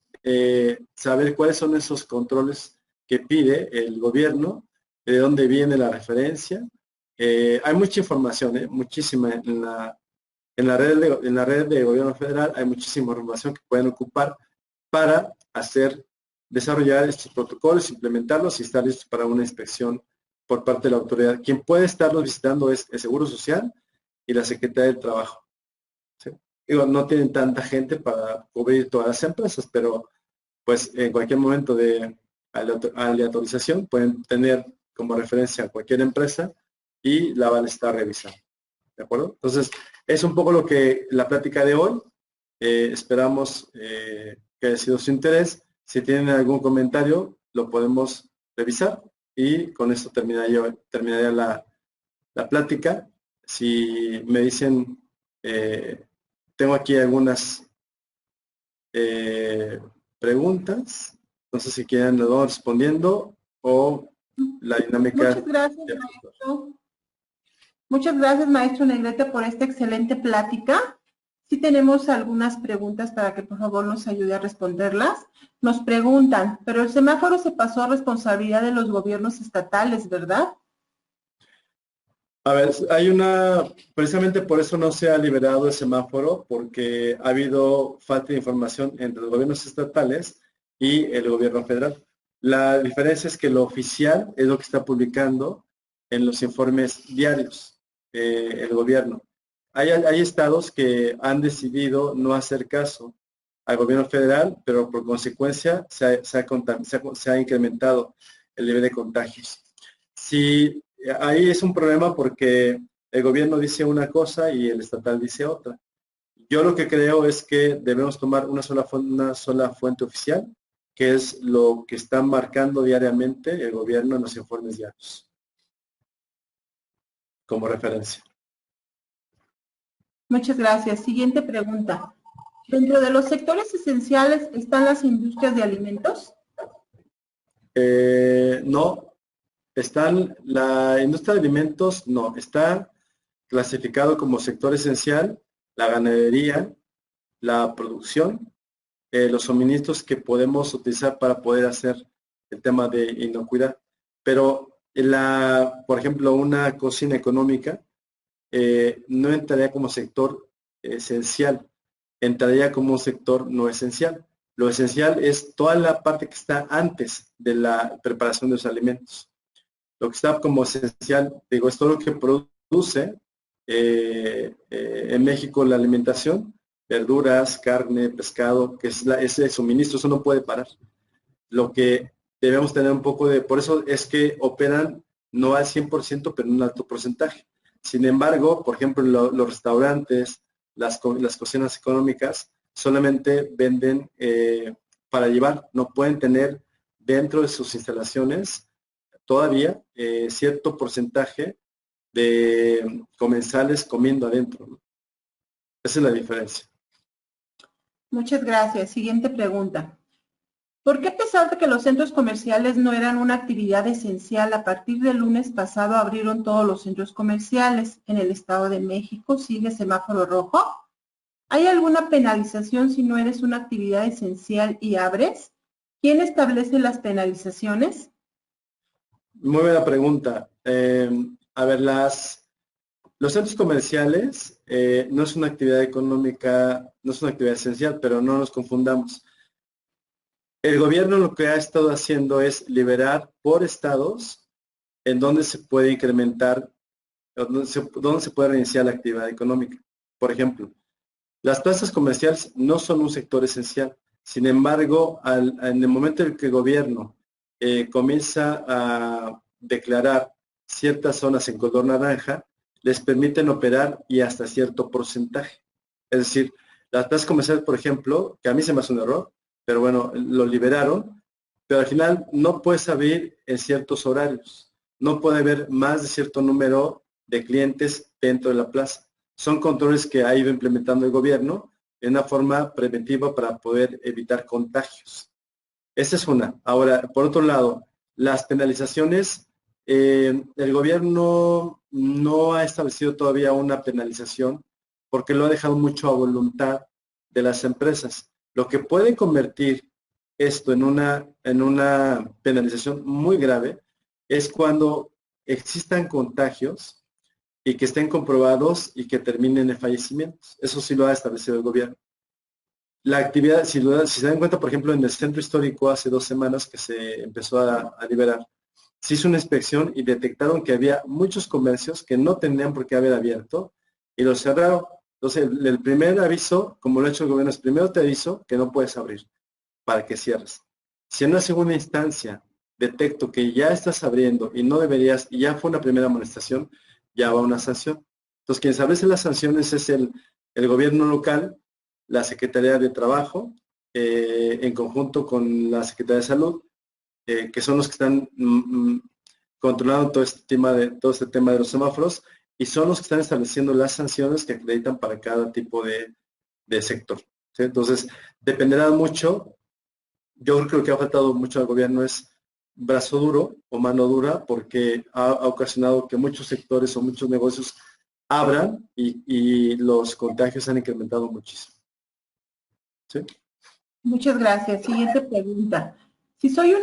Speaker 2: saber cuáles son esos controles que pide el gobierno, de dónde viene la referencia. Hay mucha información, muchísima en la red de gobierno federal. Hay muchísima información que pueden ocupar para desarrollar estos protocolos, implementarlos y estar listos para una inspección por parte de la autoridad. Quien puede estarlos visitando es el Seguro Social y la Secretaría del Trabajo. ¿Sí? Digo, no tienen tanta gente para cubrir todas las empresas, pero pues en cualquier momento de aleatorización pueden tener como referencia a cualquier empresa y la van a estar revisando. ¿De acuerdo? Entonces, es un poco la plática de hoy. Esperamos que haya sido su interés. Si tienen algún comentario, lo podemos revisar y con esto terminaría la plática. Si me dicen, tengo aquí algunas preguntas, no sé si quieren lo vamos respondiendo o la dinámica.
Speaker 1: Muchas gracias, maestro. Muchas gracias, maestro Negrete, por esta excelente plática. Sí tenemos algunas preguntas para que por favor nos ayude a responderlas. Nos preguntan, pero el semáforo se pasó a responsabilidad de los gobiernos estatales, ¿verdad?
Speaker 2: A ver, precisamente por eso no se ha liberado el semáforo, porque ha habido falta de información entre los gobiernos estatales y el gobierno federal. La diferencia es que lo oficial es lo que está publicando en los informes diarios el gobierno. Hay estados que han decidido no hacer caso al gobierno federal, pero por consecuencia se ha incrementado el nivel de contagios. Si ahí es un problema porque el gobierno dice una cosa y el estatal dice otra. Yo lo que creo es que debemos tomar una sola fuente oficial, que es lo que está marcando diariamente el gobierno en los informes diarios, como referencia.
Speaker 1: Muchas gracias. Siguiente pregunta. ¿Dentro de los sectores esenciales están las industrias de alimentos?
Speaker 2: No. La industria de alimentos, no. Está clasificado como sector esencial la ganadería, la producción, los suministros que podemos utilizar para poder hacer el tema de inocuidad. Pero Por ejemplo, una cocina económica no entraría como sector esencial, entraría como un sector no esencial. Lo esencial es toda la parte que está antes de la preparación de los alimentos. Lo que está como esencial, digo, es todo lo que produce en México la alimentación, verduras, carne, pescado, que es ese suministro, eso no puede parar. Lo que debemos tener un poco por eso es que operan no al 100%, pero en un alto porcentaje. Sin embargo, por ejemplo, los restaurantes, las cocinas económicas, solamente venden para llevar, no pueden tener dentro de sus instalaciones todavía cierto porcentaje de comensales comiendo adentro, ¿no? Esa es la diferencia.
Speaker 1: Muchas gracias. Siguiente pregunta. ¿Por qué, a pesar de que los centros comerciales no eran una actividad esencial, a partir del lunes pasado abrieron todos los centros comerciales? En el Estado de México sigue semáforo rojo. ¿Hay alguna penalización si no eres una actividad esencial y abres? ¿Quién establece las penalizaciones?
Speaker 2: Muy buena pregunta. A ver, los centros comerciales no es una actividad económica, no es una actividad esencial, pero no nos confundamos. El gobierno lo que ha estado haciendo es liberar por estados en donde se puede incrementar, donde se puede reiniciar la actividad económica. Por ejemplo, las plazas comerciales no son un sector esencial. Sin embargo, en el momento en que el gobierno comienza a declarar ciertas zonas en color naranja, les permiten operar y hasta cierto porcentaje. Es decir, las plazas comerciales, por ejemplo, que a mí se me hace un error, pero bueno, lo liberaron, pero al final no puedes abrir en ciertos horarios. No puede haber más de cierto número de clientes dentro de la plaza. Son controles que ha ido implementando el gobierno en una forma preventiva para poder evitar contagios. Esa es una. Ahora, por otro lado, las penalizaciones, el gobierno no ha establecido todavía una penalización porque lo ha dejado mucho a voluntad de las empresas. Lo que puede convertir esto en una penalización muy grave es cuando existan contagios y que estén comprobados y que terminen en fallecimientos. Eso sí lo ha establecido el gobierno. La actividad, si se dan cuenta, por ejemplo, en el centro histórico hace 2 semanas que se empezó a liberar, se hizo una inspección y detectaron que había muchos comercios que no tenían por qué haber abierto y los cerraron. Entonces, el primer aviso, como lo ha hecho el gobierno, es primero te aviso que no puedes abrir para que cierres. Si en una segunda instancia detecto que ya estás abriendo y no deberías, y ya fue una primera amonestación, ya va una sanción. Entonces, quien establece las sanciones es el gobierno local, la Secretaría de Trabajo, en conjunto con la Secretaría de Salud, que son los que están controlando todo este tema de los semáforos, y son los que están estableciendo las sanciones que acreditan para cada tipo de sector, ¿sí? Entonces, dependerá mucho. Yo creo que lo que ha faltado mucho al gobierno es brazo duro o mano dura, porque ha ocasionado que muchos sectores o muchos negocios abran y los contagios han incrementado muchísimo. ¿Sí?
Speaker 1: Muchas gracias. Siguiente pregunta. Si soy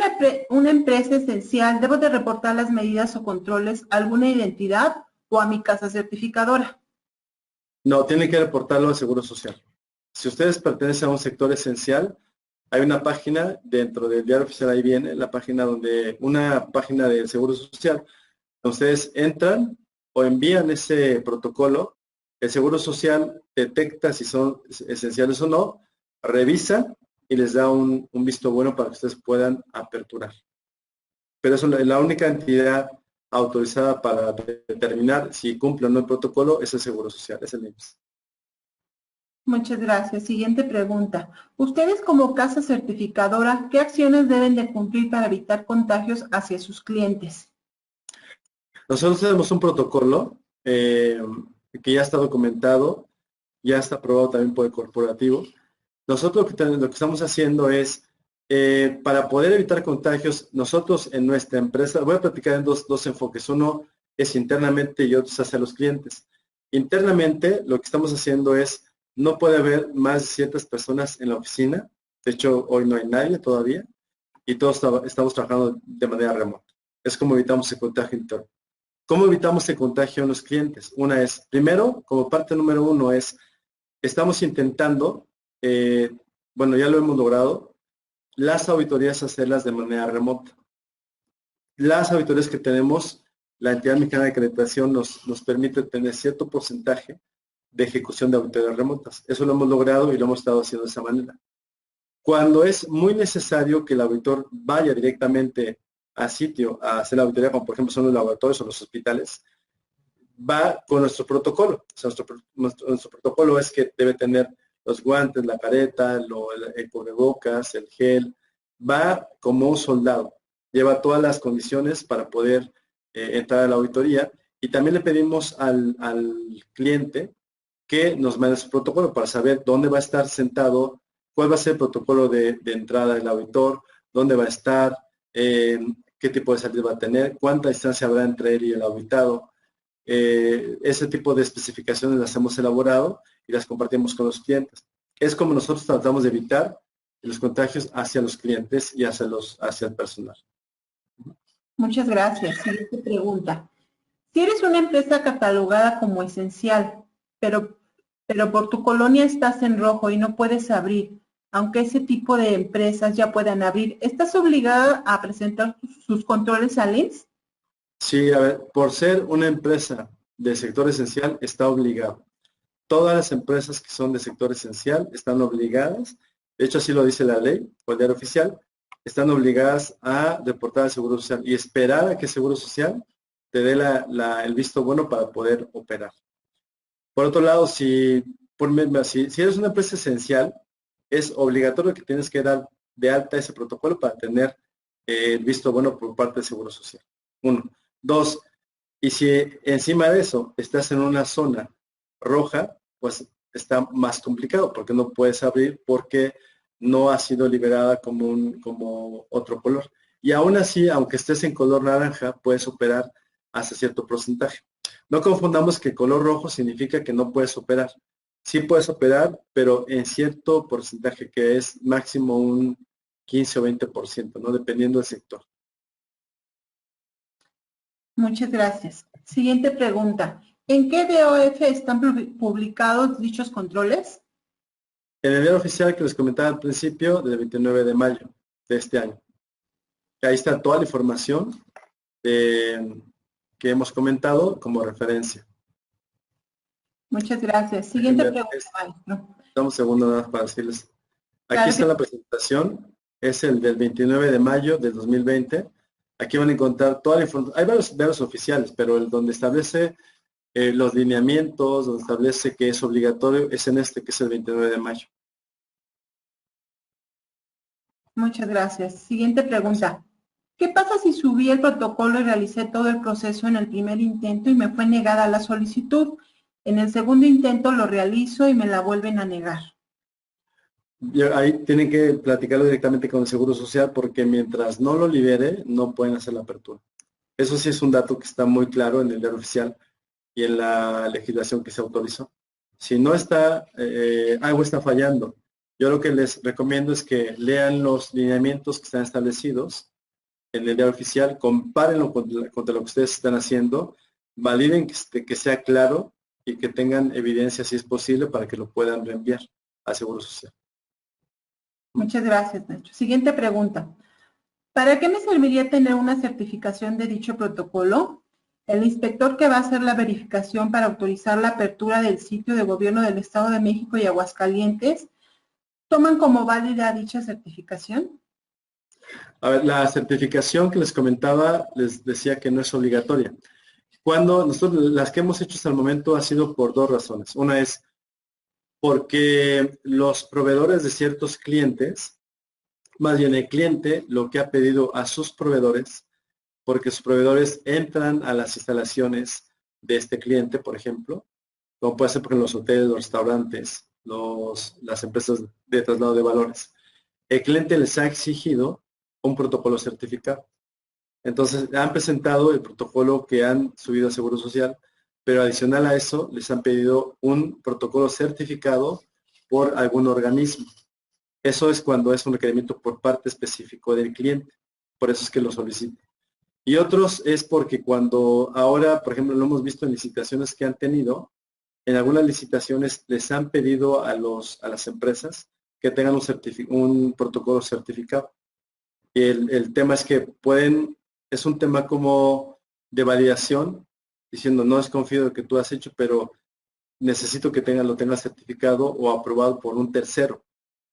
Speaker 1: una empresa esencial, ¿debo de reportar las medidas o controles a alguna identidad o a mi casa certificadora?
Speaker 2: No, tienen que reportarlo al Seguro Social. Si ustedes pertenecen a un sector esencial, hay una página dentro del Diario Oficial, ahí viene la página una página del Seguro Social. Ustedes entran o envían ese protocolo, el Seguro Social detecta si son esenciales o no, revisa y les da un visto bueno para que ustedes puedan aperturar. Pero es la única entidad autorizada para determinar si cumple o no el protocolo es el Seguro Social, es el IMSS.
Speaker 1: Muchas gracias. Siguiente pregunta. Ustedes como casa certificadora, ¿qué acciones deben de cumplir para evitar contagios hacia sus clientes?
Speaker 2: Nosotros tenemos un protocolo que ya está documentado, ya está aprobado también por el corporativo. Nosotros lo que estamos haciendo es, para poder evitar contagios, nosotros en nuestra empresa, voy a platicar en dos enfoques. Uno es internamente y otro es hacia los clientes. Internamente, lo que estamos haciendo es, no puede haber más de ciertas personas en la oficina. De hecho, hoy no hay nadie todavía y todos estamos trabajando de manera remota. Es como evitamos el contagio interno. ¿Cómo evitamos el contagio en los clientes? Una es, primero, como parte número uno es, estamos intentando, bueno, ya lo hemos logrado, las auditorías hacerlas de manera remota. Las auditorías que tenemos, la entidad mexicana de acreditación nos permite tener cierto porcentaje de ejecución de auditorías remotas. Eso lo hemos logrado y lo hemos estado haciendo de esa manera. Cuando es muy necesario que el auditor vaya directamente a sitio a hacer la auditoría, como por ejemplo son los laboratorios o los hospitales, va con nuestro protocolo. O sea, nuestro protocolo es que debe tener los guantes, la careta, el cubrebocas, el gel. Va como un soldado. Lleva todas las condiciones para poder entrar a la auditoría. Y también le pedimos al cliente que nos mande su protocolo para saber dónde va a estar sentado, cuál va a ser el protocolo de entrada del auditor, dónde va a estar, qué tipo de salida va a tener, cuánta distancia habrá entre él y el auditado. Ese tipo de especificaciones las hemos elaborado y las compartimos con los clientes. Es como nosotros tratamos de evitar los contagios hacia los clientes y hacia el personal.
Speaker 1: Muchas gracias. Siguiente pregunta. Si eres una empresa catalogada como esencial, pero por tu colonia estás en rojo y no puedes abrir, aunque ese tipo de empresas ya puedan abrir, ¿estás obligada a presentar sus controles al IMSS?
Speaker 2: Sí, a ver, por ser una empresa del sector esencial, está obligado. Todas las empresas que son de sector esencial están obligadas, de hecho así lo dice la ley o el diario oficial, están obligadas a reportar al Seguro Social y esperar a que el Seguro Social te dé el visto bueno para poder operar. Por otro lado, si eres una empresa esencial, es obligatorio que tienes que dar de alta ese protocolo para tener el visto bueno por parte del Seguro Social. Uno. Dos, y si encima de eso estás en una zona roja, pues está más complicado porque no puedes abrir porque no ha sido liberada como otro color. Y aún así, aunque estés en color naranja, puedes operar hasta cierto porcentaje. No confundamos que color rojo significa que no puedes operar. Sí puedes operar, pero en cierto porcentaje, que es máximo un 15 o 20%, ¿no? Dependiendo del sector.
Speaker 1: Muchas gracias. Siguiente pregunta. ¿En qué DOF están publicados dichos controles?
Speaker 2: En el diario oficial que les comentaba al principio, del 29 de mayo de este año. Ahí está toda la información que hemos comentado como referencia.
Speaker 1: Muchas gracias. Siguiente pregunta, maestro.
Speaker 2: Dame un segundo nada más para decirles. Aquí
Speaker 1: Claro
Speaker 2: está la presentación. Es el del 29 de mayo del 2020. Aquí van a encontrar toda la información. Hay varios oficiales, pero el donde establece los lineamientos, donde establece que es obligatorio, es en este, que es el 29 de mayo.
Speaker 1: Muchas gracias. Siguiente pregunta. ¿Qué pasa si subí el protocolo y realicé todo el proceso en el primer intento y me fue negada la solicitud? En el segundo intento lo realizo y me la vuelven a negar.
Speaker 2: Ahí tienen que platicarlo directamente con el Seguro Social porque mientras no lo libere, no pueden hacer la apertura. Eso sí es un dato que está muy claro en el diario oficial y en la legislación que se autorizó. Si no está, algo está fallando. Yo lo que les recomiendo es que lean los lineamientos que están establecidos en el diario oficial, compárenlo contra lo que ustedes están haciendo, validen que sea claro y que tengan evidencia si es posible para que lo puedan reenviar al Seguro Social.
Speaker 1: Muchas gracias, Nacho. Siguiente pregunta. ¿Para qué me serviría tener una certificación de dicho protocolo? El inspector que va a hacer la verificación para autorizar la apertura del sitio de gobierno del Estado de México y Aguascalientes, ¿toman como válida dicha certificación?
Speaker 2: A ver, la certificación que les comentaba, les decía que no es obligatoria. Cuando nosotros, las que hemos hecho hasta el momento ha sido por dos razones. Una es porque los proveedores de ciertos clientes, más bien el cliente, lo que ha pedido a sus proveedores, porque sus proveedores entran a las instalaciones de este cliente, por ejemplo, como puede ser por los hoteles, los restaurantes, las empresas de traslado de valores. El cliente les ha exigido un protocolo certificado. Entonces, han presentado el protocolo que han subido a Seguro Social, pero adicional a eso, les han pedido un protocolo certificado por algún organismo. Eso es cuando es un requerimiento por parte específico del cliente. Por eso es que lo solicita. Y otros es porque cuando ahora, por ejemplo, lo hemos visto en licitaciones que han tenido, en algunas licitaciones les han pedido a las empresas que tengan un protocolo certificado. Y el tema es que es un tema como de validación, diciendo no desconfío de lo que tú has hecho, pero necesito que lo tengas certificado o aprobado por un tercero.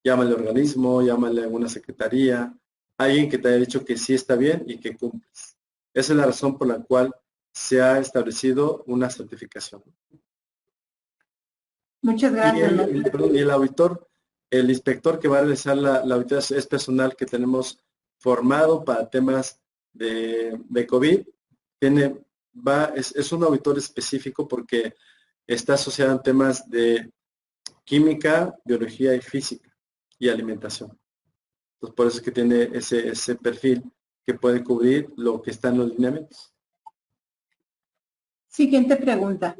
Speaker 2: Llámale organismo, llámale a alguna secretaría, alguien que te haya dicho que sí está bien y que cumples. Esa es la razón por la cual se ha establecido una certificación.
Speaker 1: Muchas gracias.
Speaker 2: Y el auditor, el inspector que va a realizar la auditoría es personal que tenemos formado para temas de COVID. Es un auditor específico porque está asociado en temas de química, biología y física y alimentación. Entonces, por eso es que tiene ese perfil que puede cubrir lo que está en los lineamientos.
Speaker 1: Siguiente pregunta.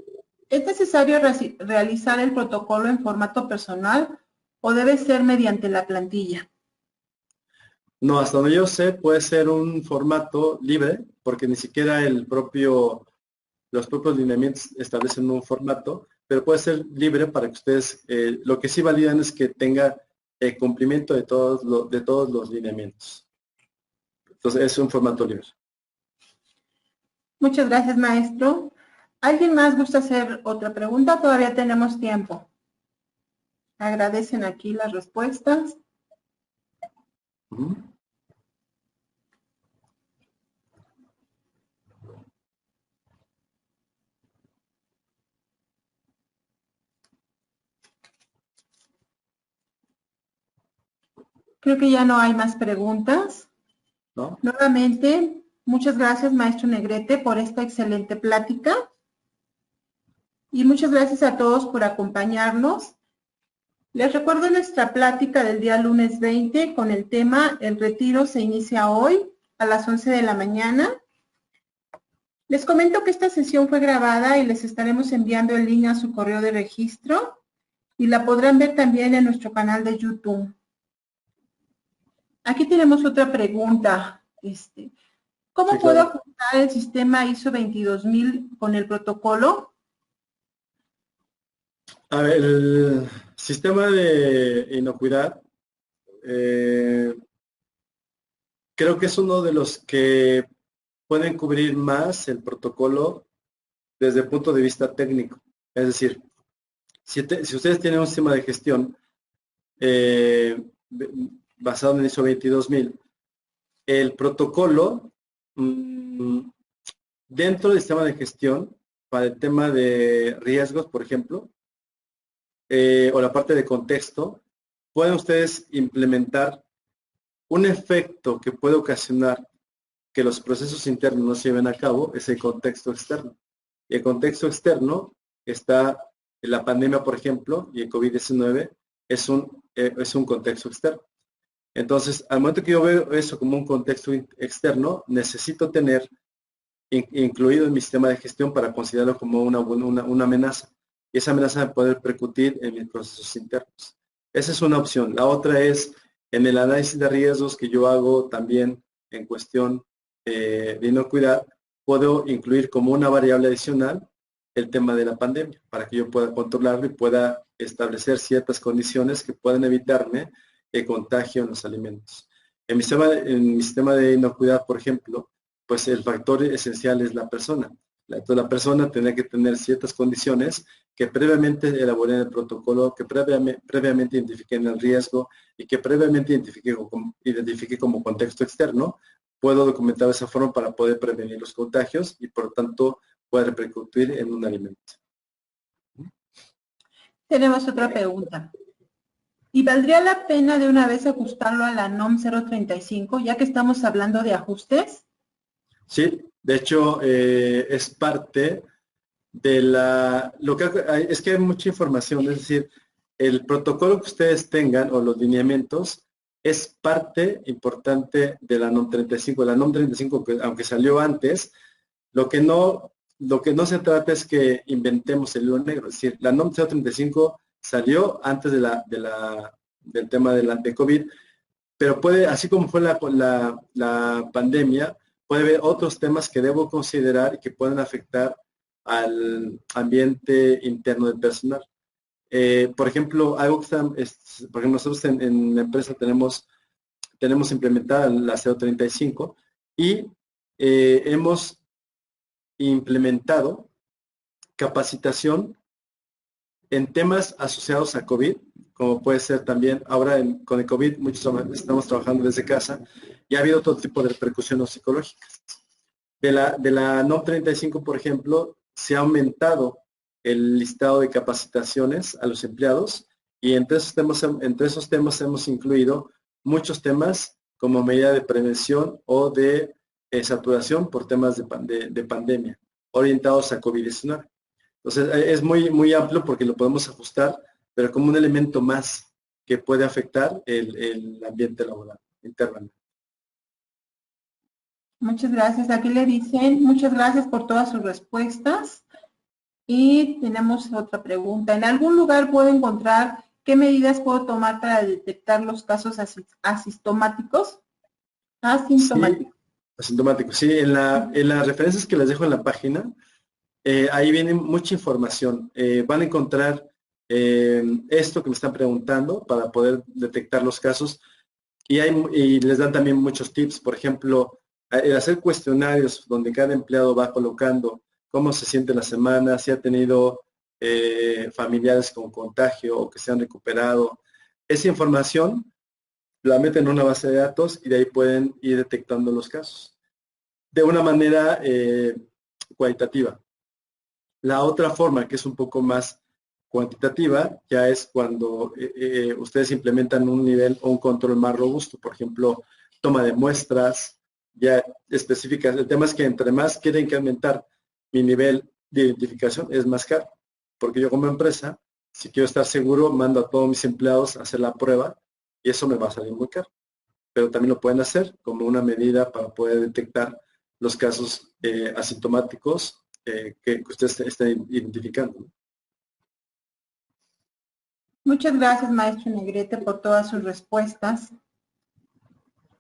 Speaker 1: ¿Es necesario realizar el protocolo en formato personal o debe ser mediante la plantilla?
Speaker 2: No, hasta donde yo sé puede ser un formato libre, porque ni siquiera los propios lineamientos establecen un formato, pero puede ser libre para que ustedes, lo que sí validan es que tenga el cumplimiento de todos los lineamientos. Entonces es un formato libre.
Speaker 1: Muchas gracias, maestro. ¿Alguien más gusta hacer otra pregunta? Todavía tenemos tiempo. Agradecen aquí las respuestas. Creo que ya no hay más preguntas.
Speaker 2: ¿No?
Speaker 1: Nuevamente, muchas gracias, maestro Negrete, por esta excelente plática. Y muchas gracias a todos por acompañarnos. Les recuerdo nuestra plática del día lunes 20 con el tema El retiro se inicia hoy a las 11 de la mañana. Les comento que esta sesión fue grabada y les estaremos enviando el link a su correo de registro y la podrán ver también en nuestro canal de YouTube. Aquí tenemos otra pregunta. ¿Cómo puedo ajustar el sistema ISO 22000 con el protocolo?
Speaker 2: A ver, el sistema de inocuidad creo que es uno de los que pueden cubrir más el protocolo desde el punto de vista técnico. Es decir, si ustedes tienen un sistema de gestión basado en ISO 22000, el protocolo dentro del sistema de gestión para el tema de riesgos, por ejemplo, o la parte de contexto, pueden ustedes implementar un efecto que puede ocasionar que los procesos internos no se lleven a cabo, es el contexto externo. Y el contexto externo está en la pandemia, por ejemplo, y el COVID-19 es un contexto externo. Entonces, al momento que yo veo eso como un contexto externo, necesito tener incluido en mi sistema de gestión para considerarlo como una amenaza. Y esa amenaza va a poder percutir en mis procesos internos. Esa es una opción. La otra es en el análisis de riesgos que yo hago también en cuestión de inocuidad, puedo incluir como una variable adicional el tema de la pandemia para que yo pueda controlarlo y pueda establecer ciertas condiciones que puedan evitarme el contagio en los alimentos. En mi sistema de inocuidad, por ejemplo, pues el factor esencial es la persona. Entonces la persona tiene que tener ciertas condiciones que previamente elaboren el protocolo, que previamente identifiquen el riesgo y que previamente identifique como contexto externo. Puedo documentar de esa forma para poder prevenir los contagios y por lo tanto puede repercutir en un alimento.
Speaker 1: Tenemos otra pregunta. ¿Y valdría la pena de una vez ajustarlo a la NOM 035, ya que estamos hablando de ajustes?
Speaker 2: Sí, de hecho es parte de es que hay mucha información, es decir, el protocolo que ustedes tengan o los lineamientos es parte importante de la NOM 35. La NOM 35, aunque salió antes, lo que no se trata es que inventemos el hilo negro. Es decir, la NOM 035 salió antes del tema de COVID, pero así como fue la pandemia, puede haber otros temas que debo considerar y que pueden afectar al ambiente interno del personal. Por ejemplo, algo que por ejemplo, nosotros en la empresa tenemos implementada la 035 y hemos implementado capacitación en temas asociados a COVID, como puede ser también ahora con el COVID, muchos estamos trabajando desde casa y ha habido todo tipo de repercusiones psicológicas. De la NOM 35, por ejemplo, se ha aumentado el listado de capacitaciones a los empleados y entre esos temas hemos incluido muchos temas como medida de prevención o de saturación por temas de pandemia, orientados a COVID-19. Entonces, es muy amplio porque lo podemos ajustar, pero como un elemento más que puede afectar el ambiente laboral internamente.
Speaker 1: Muchas gracias. Aquí le dicen, muchas gracias por todas sus respuestas. Y tenemos otra pregunta. ¿En algún lugar puedo encontrar qué medidas puedo tomar para detectar los casos asintomáticos?
Speaker 2: Sí, asintomáticos. Sí, en las referencias que les dejo en la página, ahí viene mucha información. Van a encontrar esto que me están preguntando para poder detectar los casos y les dan también muchos tips. Por ejemplo, hacer cuestionarios donde cada empleado va colocando cómo se siente la semana, si ha tenido familiares con contagio o que se han recuperado. Esa información la meten en una base de datos y de ahí pueden ir detectando los casos de una manera cualitativa. La otra forma, que es un poco más cuantitativa, ya es cuando ustedes implementan un nivel o un control más robusto, por ejemplo, toma de muestras ya específicas. El tema es que entre más quieren que aumentar mi nivel de identificación, es más caro, porque yo como empresa, si quiero estar seguro, mando a todos mis empleados a hacer la prueba y eso me va a salir muy caro. Pero también lo pueden hacer como una medida para poder detectar los casos asintomáticos que ustedes estén identificando.
Speaker 1: Muchas gracias, maestro Negrete, por todas sus respuestas.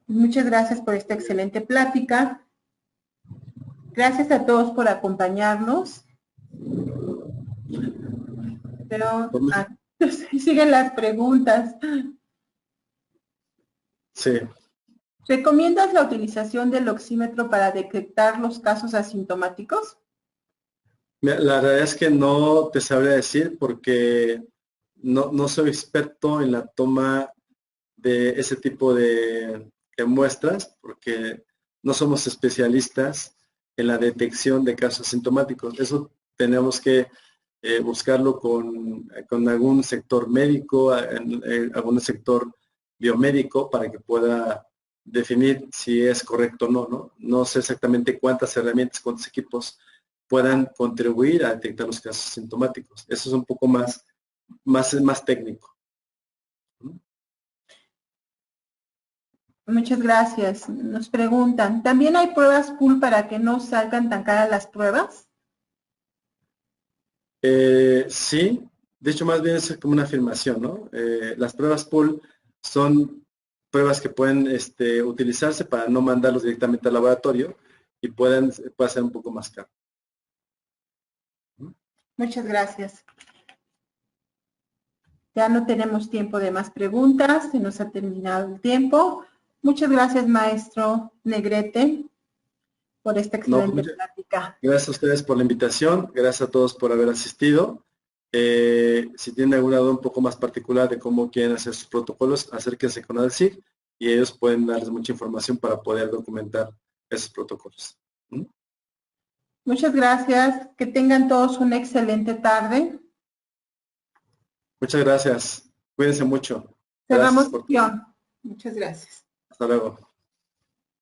Speaker 1: Muchas gracias por esta excelente plática. Gracias a todos por acompañarnos. Pero siguen las preguntas.
Speaker 2: Sí.
Speaker 1: ¿Recomiendas la utilización del oxímetro para detectar los casos asintomáticos?
Speaker 2: La realidad es que no te sabría decir porque no soy experto en la toma de ese tipo de muestras, porque no somos especialistas en la detección de casos asintomáticos. Eso tenemos que buscarlo con algún sector médico, algún sector biomédico para que pueda definir si es correcto o no, ¿no? No sé exactamente cuántas herramientas, cuántos equipos puedan contribuir a detectar los casos asintomáticos. Eso es un poco más técnico.
Speaker 1: Muchas gracias. Nos preguntan, ¿también hay pruebas pool para que no salgan tan caras las pruebas?
Speaker 2: Sí, de hecho más bien es como una afirmación, ¿no? Las pruebas pool son pruebas que pueden utilizarse para no mandarlos directamente al laboratorio y puede ser un poco más caro.
Speaker 1: Muchas gracias. Ya no tenemos tiempo de más preguntas, se nos ha terminado el tiempo. Muchas gracias, maestro Negrete, por esta excelente plática.
Speaker 2: Gracias a ustedes por la invitación, gracias a todos por haber asistido. Si tienen alguna duda un poco más particular de cómo quieren hacer sus protocolos, acérquense con ALSIC y ellos pueden darles mucha información para poder documentar esos protocolos.
Speaker 1: Muchas gracias. Que tengan todos una excelente tarde.
Speaker 2: Muchas gracias. Cuídense mucho.
Speaker 1: Cerramos sesión. Muchas gracias.
Speaker 2: Hasta luego.